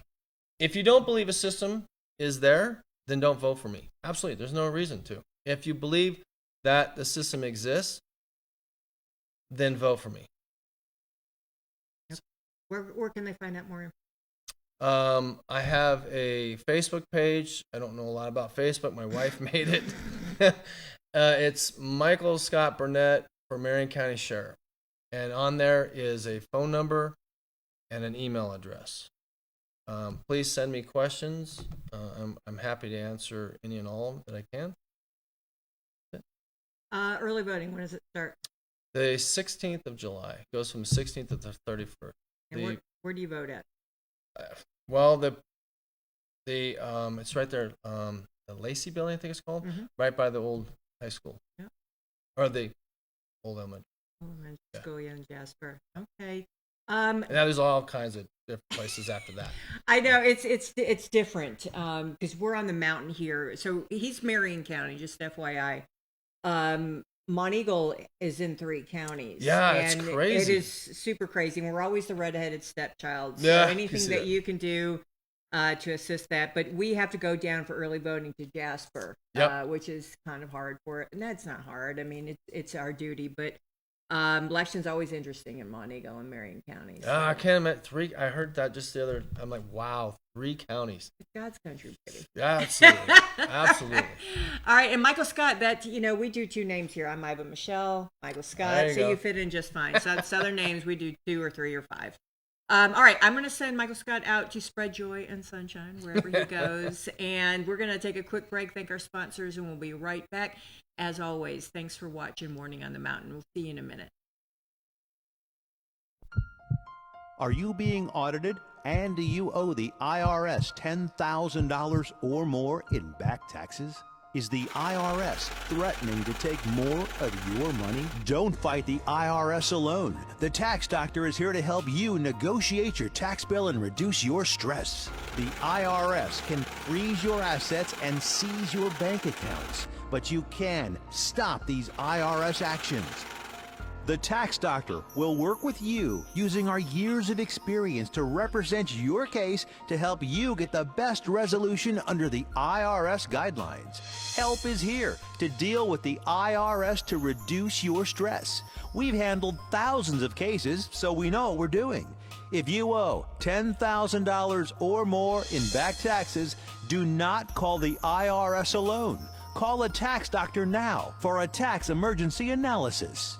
If you don't believe a system is there, then don't vote for me. Absolutely. There's no reason to. If you believe that the system exists, then vote for me. Where can they find out more? I have a Facebook page. I don't know a lot about Facebook. My wife made it. It's Michael Scott Burnette for Marion County Sheriff. And on there is a phone number and an email address. Please send me questions. I'm happy to answer any and all that I can. Early voting, when does it start? The 16th of July. It goes from the 16th to the 31st. And where do you vote at? Well, it's right there. The Lacey Building, I think it's called, right by the old high school. Yeah. Or the old elementary. Elementary school, yeah, in Jasper. Okay. And there's all kinds of different places after that. I know it's different because we're on the mountain here. So he's Marion County, just FYI. Monteagle is in 3 counties. Yeah, and it's crazy. It is super crazy. And we're always the redheaded stepchild. So Yeah, anything that you can do to assist that. But we have to go down for early voting to Jasper, which is kind of hard for it. And that's not hard. I mean, it's our duty. But election's always interesting in Monteagle and Marion County. So. I can't imagine 3. I heard that just the other. I'm like, wow, 3 counties. It's God's country, baby. Yeah, absolutely, absolutely. All right, and Michael Scott. That we do 2 names here. I'm Iva Michelle, Michael Scott. So you fit in just fine. Southern names, we do 2 or 3 or 5. All right, I'm going to send Michael Scott out to spread joy and sunshine wherever he goes, and we're going to take a quick break. Thank our sponsors, and we'll be right back. As always, thanks for watching Morning on the Mountain. We'll see you in a minute. Are you being audited and do you owe the IRS $10,000 or more in back taxes? Is the IRS threatening to take more of your money? Don't fight the IRS alone. The Tax Doctor is here to help you negotiate your tax bill and reduce your stress. The IRS can freeze your assets and seize your bank accounts, but you can stop these IRS actions. The Tax Doctor will work with you using our years of experience to represent your case to help you get the best resolution under the IRS guidelines. Help is here to deal with the IRS to reduce your stress. We've handled thousands of cases, so we know what we're doing. If you owe $10,000 or more in back taxes, do not call the IRS alone. Call a Tax Doctor now for a tax emergency analysis.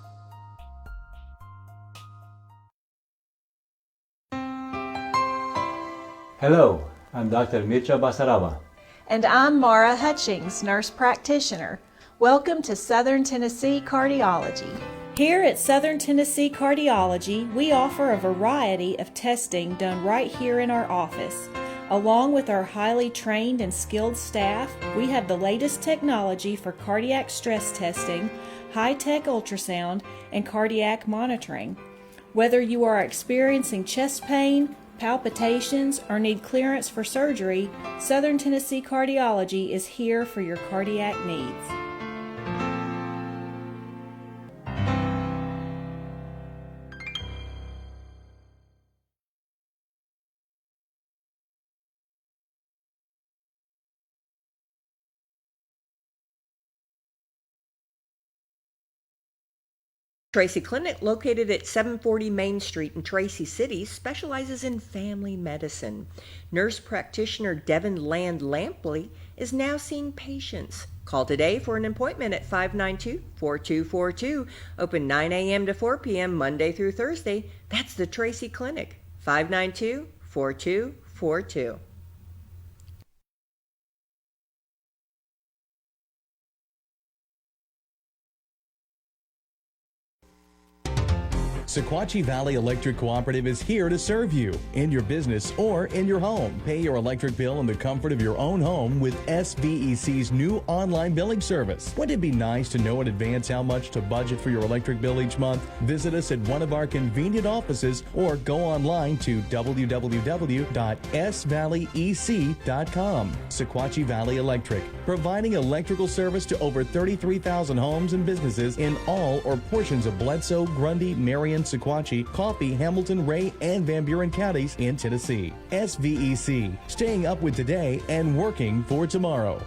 Hello, I'm Dr. Mircea Basaraba. And I'm Mara Hutchings, nurse practitioner. Welcome to Southern Tennessee Cardiology. Here at Southern Tennessee Cardiology, we offer a variety of testing done right here in our office. Along with our highly trained and skilled staff, we have the latest technology for cardiac stress testing, high-tech ultrasound, and cardiac monitoring. Whether you are experiencing chest pain, palpitations, or need clearance for surgery, Southern Tennessee Cardiology is here for your cardiac needs. Tracy Clinic, located at 740 Main Street in Tracy City, specializes in family medicine. Nurse practitioner Devin Land Lampley is now seeing patients. Call today for an appointment at 592-4242. Open 9 a.m. to 4 p.m. Monday through Thursday. That's the Tracy Clinic. 592-4242. Sequatchie Valley Electric Cooperative is here to serve you in your business or in your home. Pay your electric bill in the comfort of your own home with SVEC's new online billing service. Wouldn't it be nice to know in advance how much to budget for your electric bill each month? Visit us at one of our convenient offices or go online to www.svalleyec.com. Sequatchie Valley Electric, providing electrical service to over 33,000 homes and businesses in all or portions of Bledsoe, Grundy, Marion, Sequatchie, Coffee, Hamilton, Ray, and Van Buren counties in Tennessee. SVEC, staying up with today and working for tomorrow.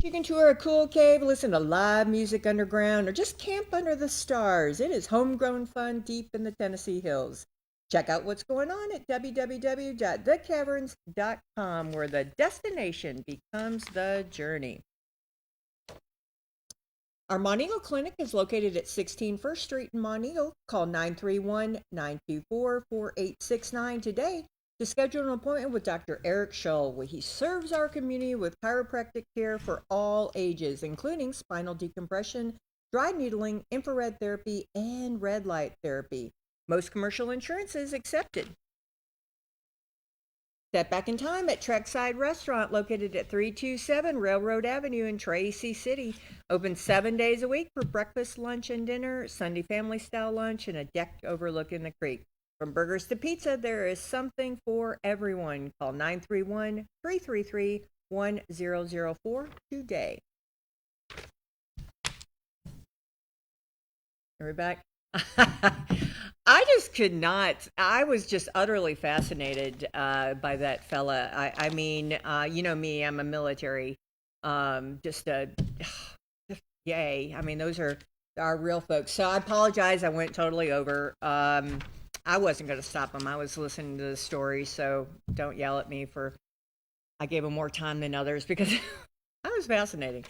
You can tour a cool cave, listen to live music underground, or just camp under the stars. It is homegrown fun deep in the Tennessee hills. Check out what's going on at www.thecaverns.com, where the destination becomes the journey. Our Montego Clinic is located at 16 First Street in Montego. Call 931-924-4869 today to schedule an appointment with Dr. Eric Shull, where he serves our community with chiropractic care for all ages, including spinal decompression, dry needling, infrared therapy, and red light therapy. Most commercial insurance is accepted. Step back in time at Trekside Restaurant, located at 327 Railroad Avenue in Tracy City. Open 7 days a week for breakfast, lunch, and dinner, Sunday family-style lunch, and a deck overlooking the creek. From burgers to pizza, there is something for everyone. Call 931-333-1004 today. Are we back? I just could not. I was just utterly fascinated by that fella. I mean, you know me, I'm a military. Just yay. I mean, those are our real folks. So I apologize. I went totally over. I wasn't going to stop him. I was listening to the story, so don't yell at me for I gave him more time than others because I was fascinating.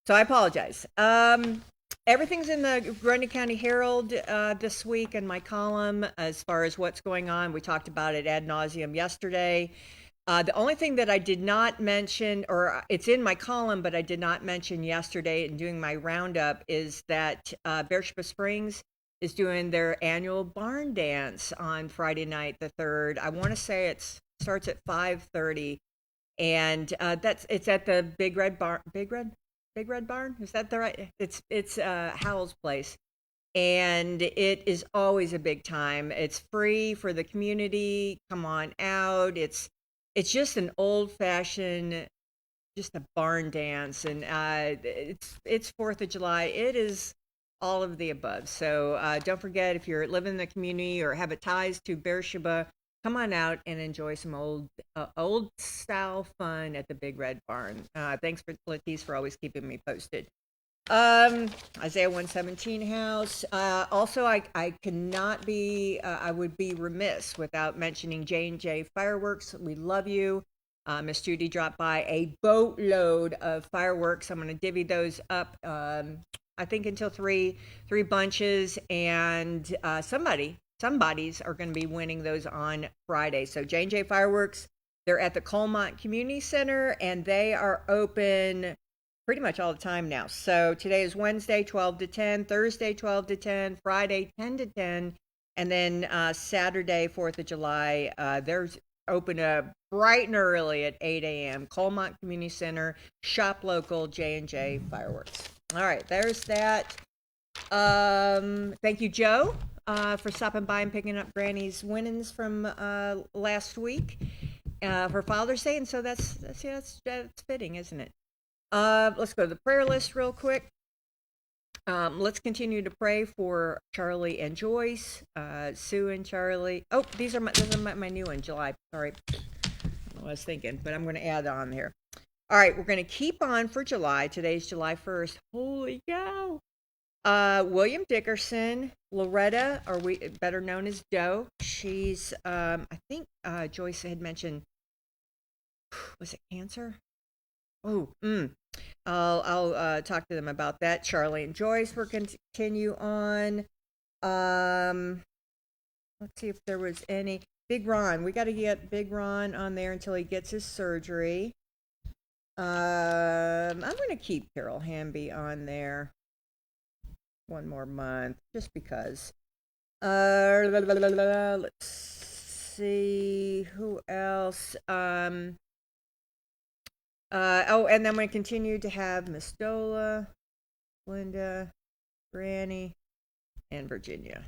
So I apologize. Everything's in the Grundy County Herald this week in my column as far as what's going on. We talked about it ad nauseum yesterday. The only thing that I did not mention, or it's in my column, but I did not mention yesterday in doing my roundup, is that Beersheba Springs is doing their annual barn dance on Friday night, the 3rd. I want to say it starts at 5:30, and it's at the Big Red Barn. Big Red Barn? Is that the right? It's Howell's place, and it is always a big time. It's free for the community. Come on out. It's just an old-fashioned, just a barn dance, and it's 4th of July. It is all of the above. So don't forget, if you're living in the community or have ties to Beersheba, come on out and enjoy some old style fun at the Big Red Barn. Thanks for Latice for always keeping me posted. Isaiah 117 house. Also, I cannot be, I would be remiss without mentioning J&J Fireworks. We love you. Miss Judy dropped by a boatload of fireworks. I'm going to divvy those up, I think until three bunches, and somebody somebodies are going to be winning those on Friday. So J&J Fireworks, they're at the Colmont Community Center, and they are open pretty much all the time now. So today is Wednesday, 12 to 10, Thursday, 12 to 10, Friday, 10 to 10, and then Saturday, 4th of July, they're open bright and early at 8 a.m. Colmont Community Center, shop local, J&J Fireworks. All right, there's that. Thank you, Joe, for stopping by and picking up Granny's winnings from last week for Father's Day, and so that's fitting, isn't it? Let's go to the prayer list real quick. Let's continue to pray for Charlie and Joyce, Sue and Charlie. Oh, these are my new one, July. Sorry, I don't know what I was thinking, but I'm going to add on here. All right, we're going to keep on for July. Today's July 1st. Holy cow! William Dickerson, Loretta, or better known as Doe. She's, I think Joyce had mentioned, was it cancer? Oh, I'll talk to them about that. Charlie and Joyce, we're going to continue on. Let's see if there was any. Big Ron, we got to get Big Ron on there until he gets his surgery. I'm going to keep Carol Hamby on there one more month, just because. Let's see, who else? And then I'm going to continue to have Miss Dola, Linda, Granny, and Virginia.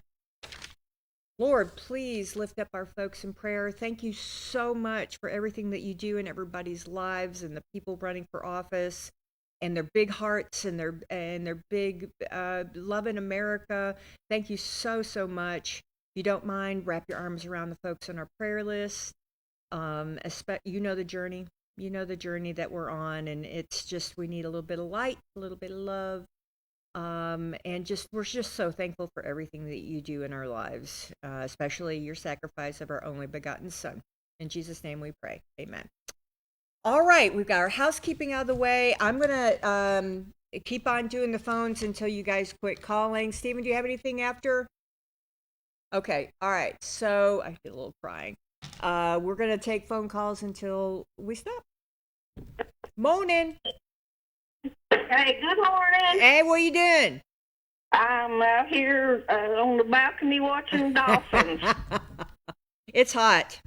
Lord, please lift up our folks in prayer. Thank you so much for everything that you do in everybody's lives and the people running for office and their big hearts and their big love in America. Thank you so, so much. If you don't mind, wrap your arms around the folks on our prayer list. You know the journey. You know the journey that we're on, and it's just we need a little bit of light, a little bit of love. And we're just so thankful for everything that you do in our lives, especially your sacrifice of our only begotten Son. In Jesus' name we pray. Amen. All right, we've got our housekeeping out of the way. I'm going to keep on doing the phones until you guys quit calling. Stephen, do you have anything after? Okay, all right. So I feel a little crying. We're going to take phone calls until we stop. Morning. Hey, good morning. Hey, what are you doing? I'm out here on the balcony watching dolphins. It's hot.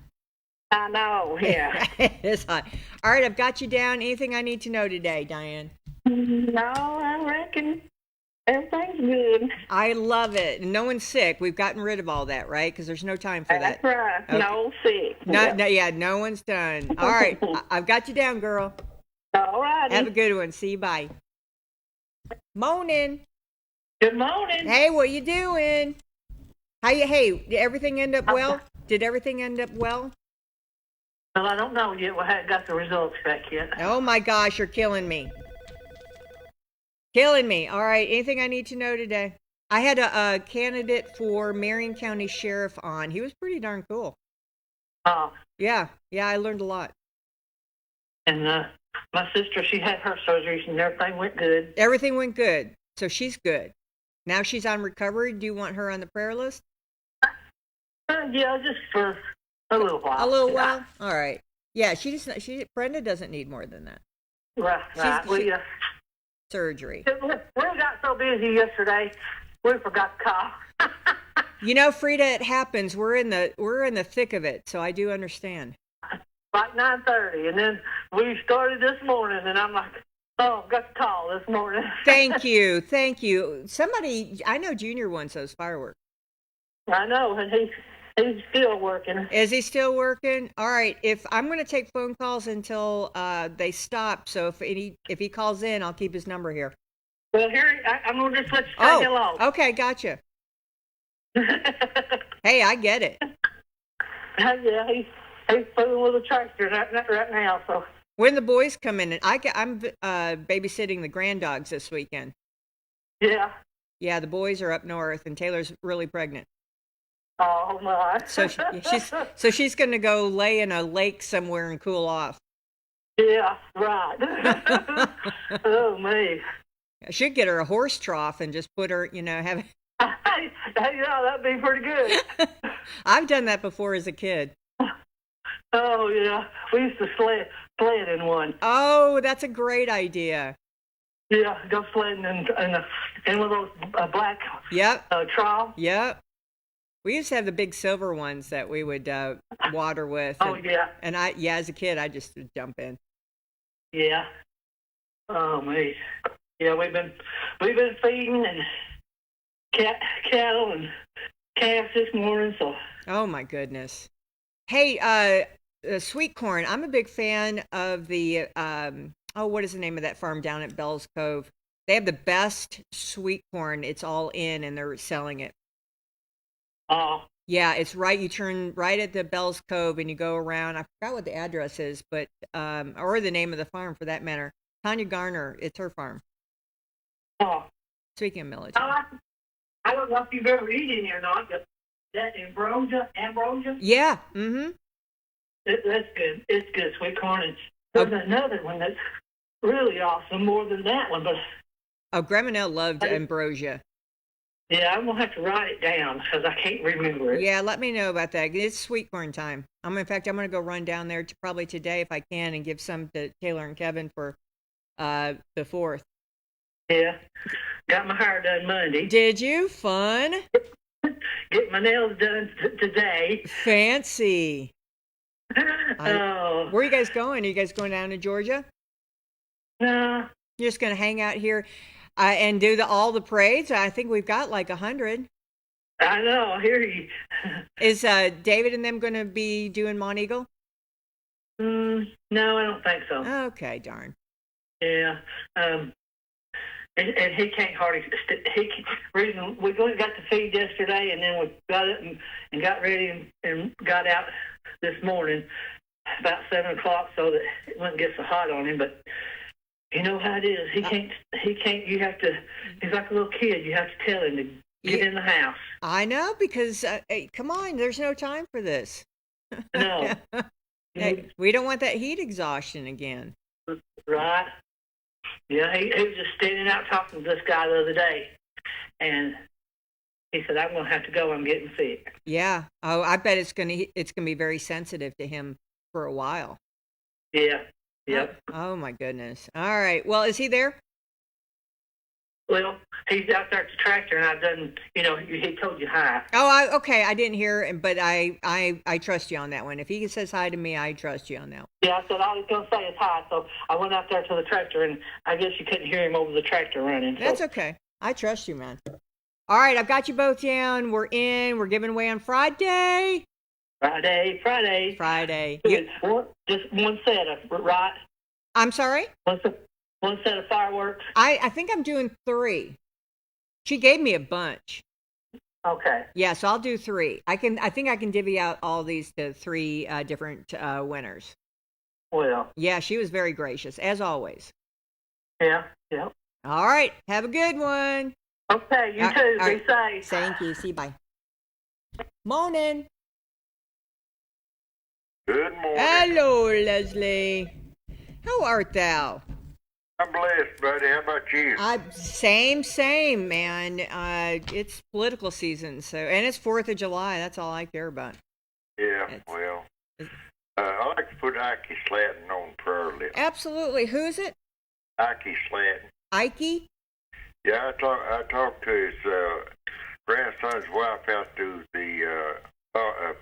I know, yeah. It's hot. All right, I've got you down. Anything I need to know today, Diane? No, I reckon everything's good. I love it. No one's sick. We've gotten rid of all that, right? Because there's no time for that. That's right. Okay. No sick. No one's done. All right, I've got you down, girl. All righty. Have a good one. See you. Bye. Morning. Good morning. Hey, what you doing? Did everything end up well? Did everything end up well? Well, I don't know yet. We haven't got the results back yet. Oh my gosh, you're killing me. Killing me. All right, anything I need to know today? I had a candidate for Marion County Sheriff on. He was pretty darn cool. Oh. Yeah, I learned a lot. And my sister, she had her surgeries and everything went good. Everything went good. So she's good. Now she's on recovery. Do you want her on the prayer list? Yeah, just for a little while. A little while? All right. Yeah, Brenda doesn't need more than that. Right. Surgery. We got so busy yesterday, we forgot to call. You know, Frida, it happens. We're in the thick of it, so I do understand. Like 9:30, and then we started this morning, and I'm like, oh, got the call this morning. Thank you. Somebody, I know Junior wants those fireworks. I know, and he's still working. Is he still working? All right. If I'm going to take phone calls until they stop, so if he calls in, I'll keep his number here. Well, here I'm going to just let you say hello. Okay, gotcha. Hey, I get it. Yeah, he's fooling with a tractor right now. So when the boys come in, and I'm babysitting the granddogs this weekend. Yeah. Yeah, the boys are up north, and Taylor's really pregnant. Oh my! So she's going to go lay in a lake somewhere and cool off. Yeah, right. Oh me! I should get her a horse trough and just put her, have. Yeah, that'd be pretty good. I've done that before as a kid. Oh, yeah. We used to sled in one. Oh, that's a great idea. Yeah, go sledding in one of those black Yep. trough. Yep. We used to have the big silver ones that we would water with. Oh, yeah. And as a kid, I just would jump in. Yeah. Oh, me. Yeah, we've been feeding and cattle and calves this morning, so. Oh my goodness. Hey, sweet corn. I'm a big fan of the what is the name of that farm down at Bell's Cove? They have the best sweet corn. It's all in, and they're selling it. Oh. Yeah, it's right. You turn right at the Bell's Cove, and you go around. I forgot what the address is, but or the name of the farm for that matter. Tanya Garner. It's her farm. Oh. Speaking of millet. I don't know if you've ever eaten any or not, but that ambrosia. Yeah. Mm-hmm. That's good. It's good, sweet corn. And there's another one that's really awesome, more than that one, but. Oh, Grandma loved ambrosia. Yeah, I'm gonna have to write it down because I can't remember it. Yeah, let me know about that. It's sweet corn time. In fact, I'm gonna go run down there probably today if I can and give some to Taylor and Kevin for the 4th. Yeah, got my hair done Monday. Did you? Fun. Get my nails done today. Fancy. Oh. Where are you guys going? Are you guys going down to Georgia? No. You're just gonna hang out here and do all the parades? I think we've got like 100. I know. I hear you. Is David and them going to be doing Mont Eagle? No, I don't think so. Okay, darn. Yeah. And he can't hardly. Reason we got to feed yesterday, and then we got it and got ready and got out this morning about 7 o'clock so that it wouldn't get so hot on him. But you know how it is. He can't. You have to. He's like a little kid. You have to tell him to get in the house. I know, because hey, come on, there's no time for this. No. Hey, we don't want that heat exhaustion again. Right. Yeah, he was just standing out talking to this guy the other day, and he said, "I'm going to have to go. I'm getting sick." Yeah. Oh, I bet it's gonna be very sensitive to him for a while. Yeah. Yep. Oh my goodness. All right. Well, is he there? Well, he's out there at the tractor, and I've done. He told you hi. Oh, okay. I didn't hear, but I trust you on that one. If he says hi to me, I trust you on that one. Yeah, I said I was going to say it's hi, so I went out there to the tractor, and I guess you couldn't hear him over the tractor running. So. That's okay. I trust you, man. All right, I've got you both down. We're in. We're giving away on Friday. Friday. Just one set of, right? I'm sorry? One set of fireworks? I think I'm doing 3. She gave me a bunch. Okay. Yeah, so I'll do 3. I think I can divvy out all these to 3 different winners. Well. Yeah, she was very gracious, as always. Yeah. All right, have a good one. Okay, you too. Be safe. Thank you. See you. Bye. Morning. Good morning. Hello, Leslie. How art thou? I'm blessed, buddy. How about you? Same, man. It's political season, and it's 4th of July. That's all I care about. Yeah, I like to put Ike Slatton on prayer list. Absolutely. Who is it? Ike Slatton. Ike? Yeah, I talked to his grandson's wife out to the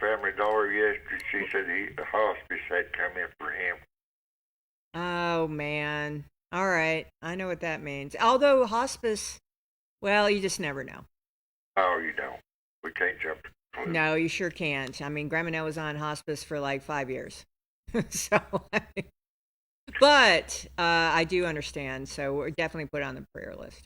Family Dollar yesterday. She said the hospice had come in for him. Oh, man. All right. I know what that means. Although hospice, well, you just never know. Oh, you don't. We can't jump to conclusions. No, you sure can't. I mean, Grandma was on hospice for like 5 years. But I do understand. So we're definitely put on the prayer list.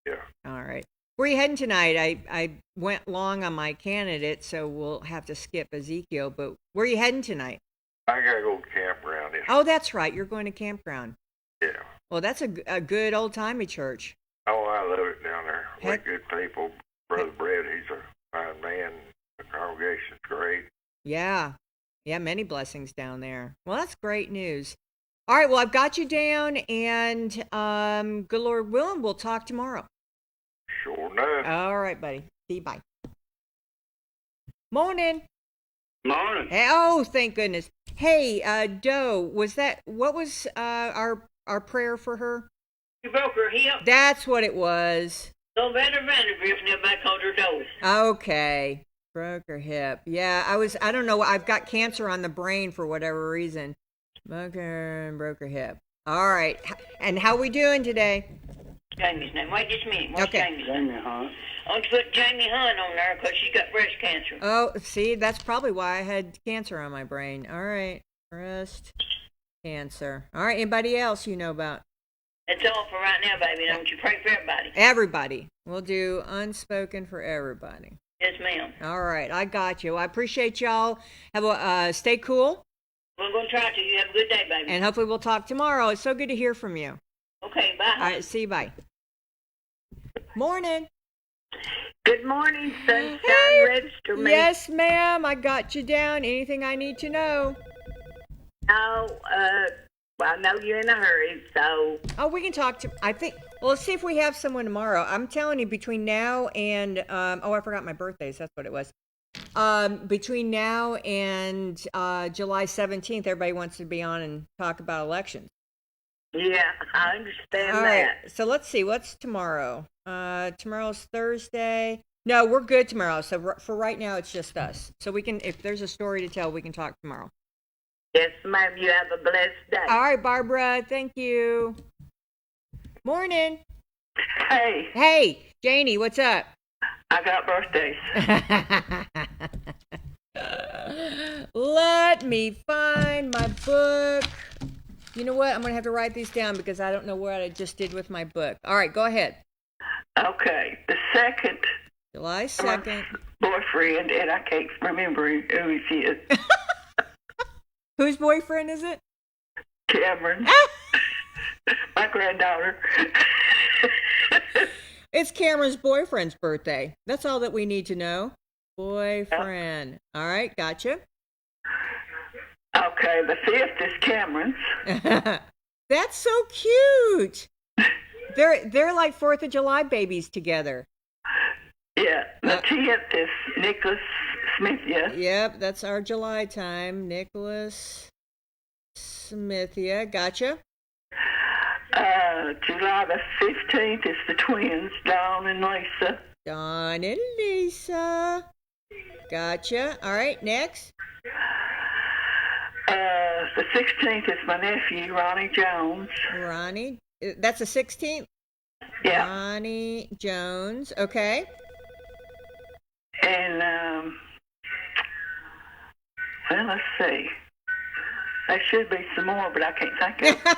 Yeah. All right. Where are you heading tonight? I went long on my candidate, so we'll have to skip Ezekiel. But where are you heading tonight? I got to go to campground. Oh, that's right. You're going to campground. Yeah. Well, that's a good old-timey church. Oh, I love it down there. We're good people. Brother Brett, he's a fine man. The congregation's great. Yeah. Yeah, many blessings down there. Well, that's great news. All right, well, I've got you down, and good Lord willing, we'll talk tomorrow. Sure enough. All right, buddy. See you. Bye. Morning. Morning. Hey, oh, thank goodness. Hey, Doe, what was our prayer for her? You broke her hip. That's what it was. So Vandergrift and everybody called her Doe. Okay. Broke her hip. Yeah, I don't know. I've got cancer on the brain for whatever reason. Broke her hip. All right. And how we doing today? Jamie's name. Wait just a minute. What's Okay. Jamie's name? Jamie Hunt. I want to put Jamie Hunt on there because she's got breast cancer. Oh, see, that's probably why I had cancer on my brain. All right. Breast cancer. All right. Anybody else you know about? That's all for right now, baby. Don't you pray for everybody? Everybody. We'll do unspoken for everybody. Yes, ma'am. All right. I got you. I appreciate y'all. Stay cool. We're going to try to. You have a good day, baby. And hopefully we'll talk tomorrow. It's so good to hear from you. Okay, bye. All right. See you. Bye. Morning. Good morning, Sunshine. Hey. Register me. Yes, ma'am. I got you down. Anything I need to know? Oh, well, I know you're in a hurry, so. Oh, we can talk to. Well, let's see if we have someone tomorrow. I'm telling you, between now and I forgot my birthdays. That's what it was. Between now and July 17th, everybody wants to be on and talk about elections. Yeah, I understand All that. right. So let's see. What's tomorrow? Tomorrow's Thursday. No, we're good tomorrow. So for right now, it's just us. So we can, if there's a story to tell, we can talk tomorrow. Yes, ma'am. You have a blessed day. All right, Barbara. Thank you. Morning. Hey. Hey, Janie. What's up? I got birthdays. Let me find my book. You know what? I'm going to have to write these down because I don't know what I just did with my book. All right, go ahead. Okay. The second. July 2nd. Boyfriend, and I can't remember who he is. Whose boyfriend is it? Cameron. My granddaughter. It's Cameron's boyfriend's birthday. That's all that we need to know. Boyfriend. All right, gotcha. Okay, the 5th is Cameron's. That's so cute. They're like 4th of July babies together. Yeah, the 10th is Nicholas Smithia. Yep, that's our July time. Nicholas Smithia. Gotcha. July the 15th is the twins, Dawn and Lisa. Dawn and Lisa. Gotcha. All right, next. The 16th is my nephew, Ronnie Jones. Ronnie. That's the 16th? Yeah. Ronnie Jones. Okay. And, well, let's see. There should be some more, but I can't think of it.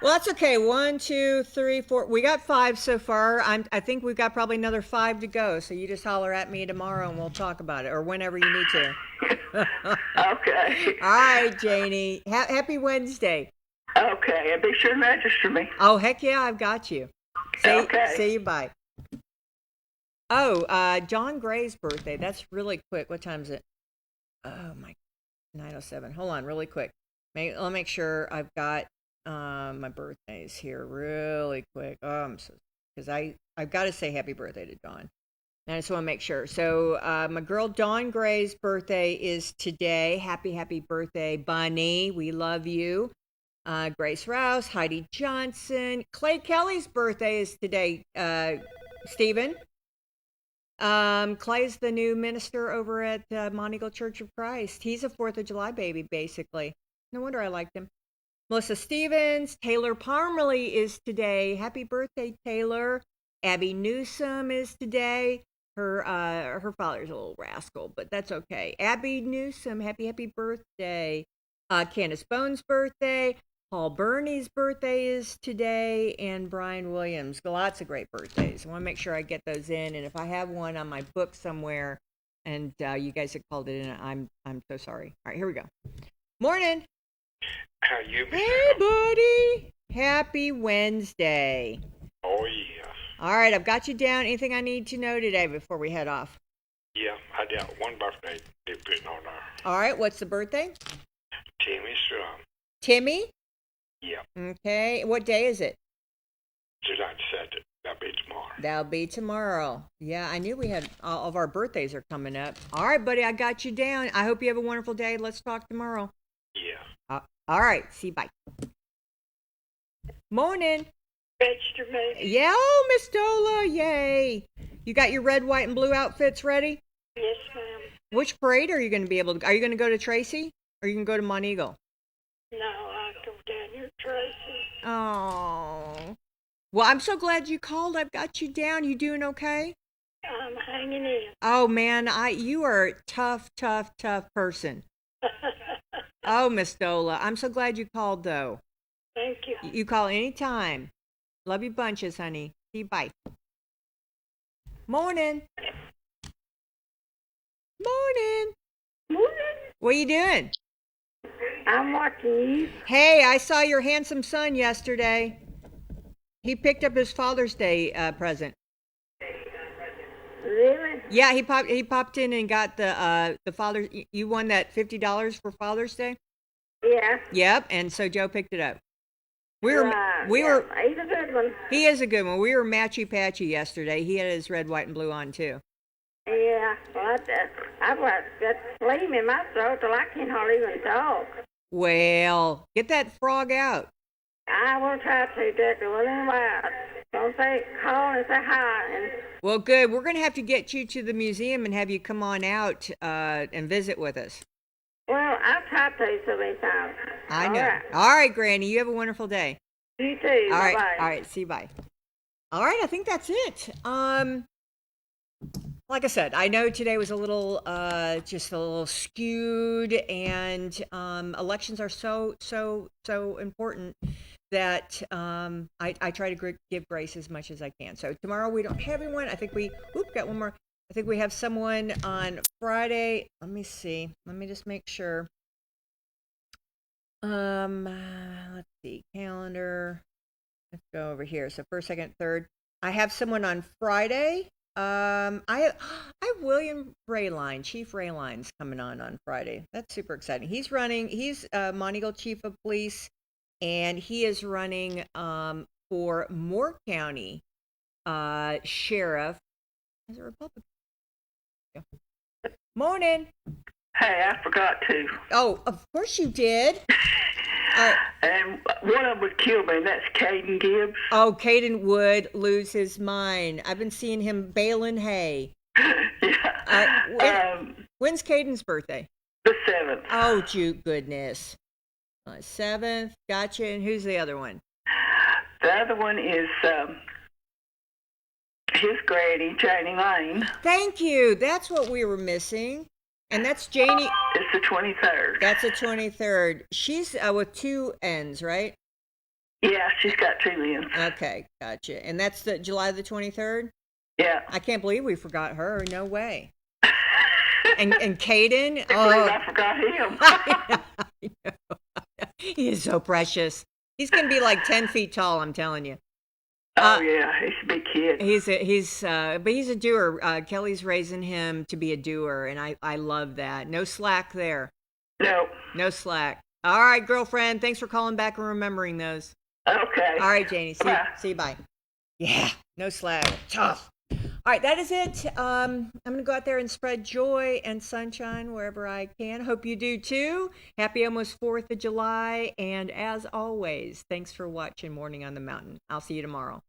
Well, that's okay. 1, 2, 3, 4. We got 5 so far. I think we've got probably another 5 to go. So you just holler at me tomorrow and we'll talk about it, or whenever you need to. Okay. All right, Janie. Happy Wednesday. Okay, and be sure to register me. Oh, heck yeah, I've got you. Okay. See you, bye. Oh, John Gray's birthday. That's really quick. What time is it? Oh, my, 9:07. Hold on, really quick. Let me make sure I've got my birthdays here really quick. Because I've got to say happy birthday to Dawn. And I just want to make sure. So my girl Dawn Gray's birthday is today. Happy birthday, Bunny. We love you. Grace Rouse, Heidi Johnson. Clay Kelly's birthday is today, Stephen. Clay's the new minister over at Mont Eagle Church of Christ. He's a 4th of July baby, basically. No wonder I liked him. Melissa Stevens, Taylor Parmalee is today. Happy birthday, Taylor. Abby Newsome is today. Her father's a little rascal, but that's okay. Abby Newsome, happy birthday. Candace Bones' birthday. Paul Burney's birthday is today, and Brian Williams. Lots of great birthdays. I want to make sure I get those in, and if I have one on my book somewhere, and you guys have called it in, I'm so sorry. All right, here we go. Morning. How you been? Hey, buddy. Happy Wednesday. Oh, yeah. All right, I've got you down. Anything I need to know today before we head off? Yeah, I got one birthday they're putting on there. All right, what's the birthday? Timmy Strum. Timmy? Yeah. Okay, what day is it? July 2nd. That'll be tomorrow. That'll be tomorrow. Yeah, I knew we had all of our birthdays are coming up. All right, buddy, I got you down. I hope you have a wonderful day. Let's talk tomorrow. Yeah. All right, see you. Bye. Morning. Register me. Yeah, oh, Miss Dola, yay. You got your red, white, and blue outfits ready? Yes, ma'am. Which parade are you going to be able to? Are you going to go to Tracy, or are you going to go to Monteagle? No, I go down here, Tracy. Oh. Well, I'm so glad you called. I've got you down. You doing okay? I'm hanging in. Oh, man, you are a tough person. Oh, Miss Dola, I'm so glad you called, though. Thank you. You call anytime. Love you bunches, honey. See you, bye. Morning. Morning. Morning. What are you doing? I'm watching you. Hey, I saw your handsome son yesterday. He picked up his Father's Day present. Really? Yeah, he popped in and got the father. You won that $50 for Father's Day. Yeah. Yep, and so Joe picked it up. We He's a good one. He is a good one. We were matchy patchy yesterday. He had his red, white, and blue on too. Yeah. Well, I've got flame in my throat till I can't hardly even talk. Well, get that frog out. I will try to, Dr. William Wild. Don't say call and say hi. And Well, good. We're going to have to get you to the museum and have you come on out and visit with us. well, I've tried to so many times. I know. All right. All right, Granny. You have a wonderful day. You too. All right. Bye-bye. All right. See you. Bye. All right. I think that's it. Like I said, I know today was a little, just a little skewed, and elections are so important that I try to give grace as much as I can. So tomorrow we don't have anyone. I think got one more. I think we have someone on Friday. Let me see. Let me just make sure. Let's see, calendar. Let's go over here. So first, second, third. I have someone on Friday. I have William Rayline, Chief Rayline's coming on Friday. That's super exciting. He's running. He's Monteagle Chief of Police, and he is running for Moore County Sheriff as a Republican. Yeah. Morning. Hey, I forgot to. Oh, of course you did. And one of them would kill me, and that's Caden Gibbs. Oh, Caden would lose his mind. I've been seeing him baling hay. Yeah. When's Caden's birthday? The 7th. Oh, goodness. 7th, gotcha. And who's the other one? The other one is his granny, Janie Lane. Thank you. That's what we were missing. And that's Janie. It's the 23rd. That's the 23rd. She's with 2 N's, right? Yeah, she's got 2 N's. Okay, gotcha. And that's the July the 23rd? Yeah. I can't believe we forgot her. No way. and Caden. I forgot him. I know. He is so precious. He's going to be like 10 feet tall, I'm telling you. Yeah, he's a big kid. But he's a doer. Kelly's raising him to be a doer, and I love that. No slack there. No slack. All right, girlfriend. Thanks for calling back and remembering those. Okay. All right, Janie. See you. Bye. Yeah, no slack. Tough. All right, that is it. I'm going to go out there and spread joy and sunshine wherever I can. Hope you do too. Happy almost 4th of July. And as always, thanks for watching Morning on the Mountain. I'll see you tomorrow.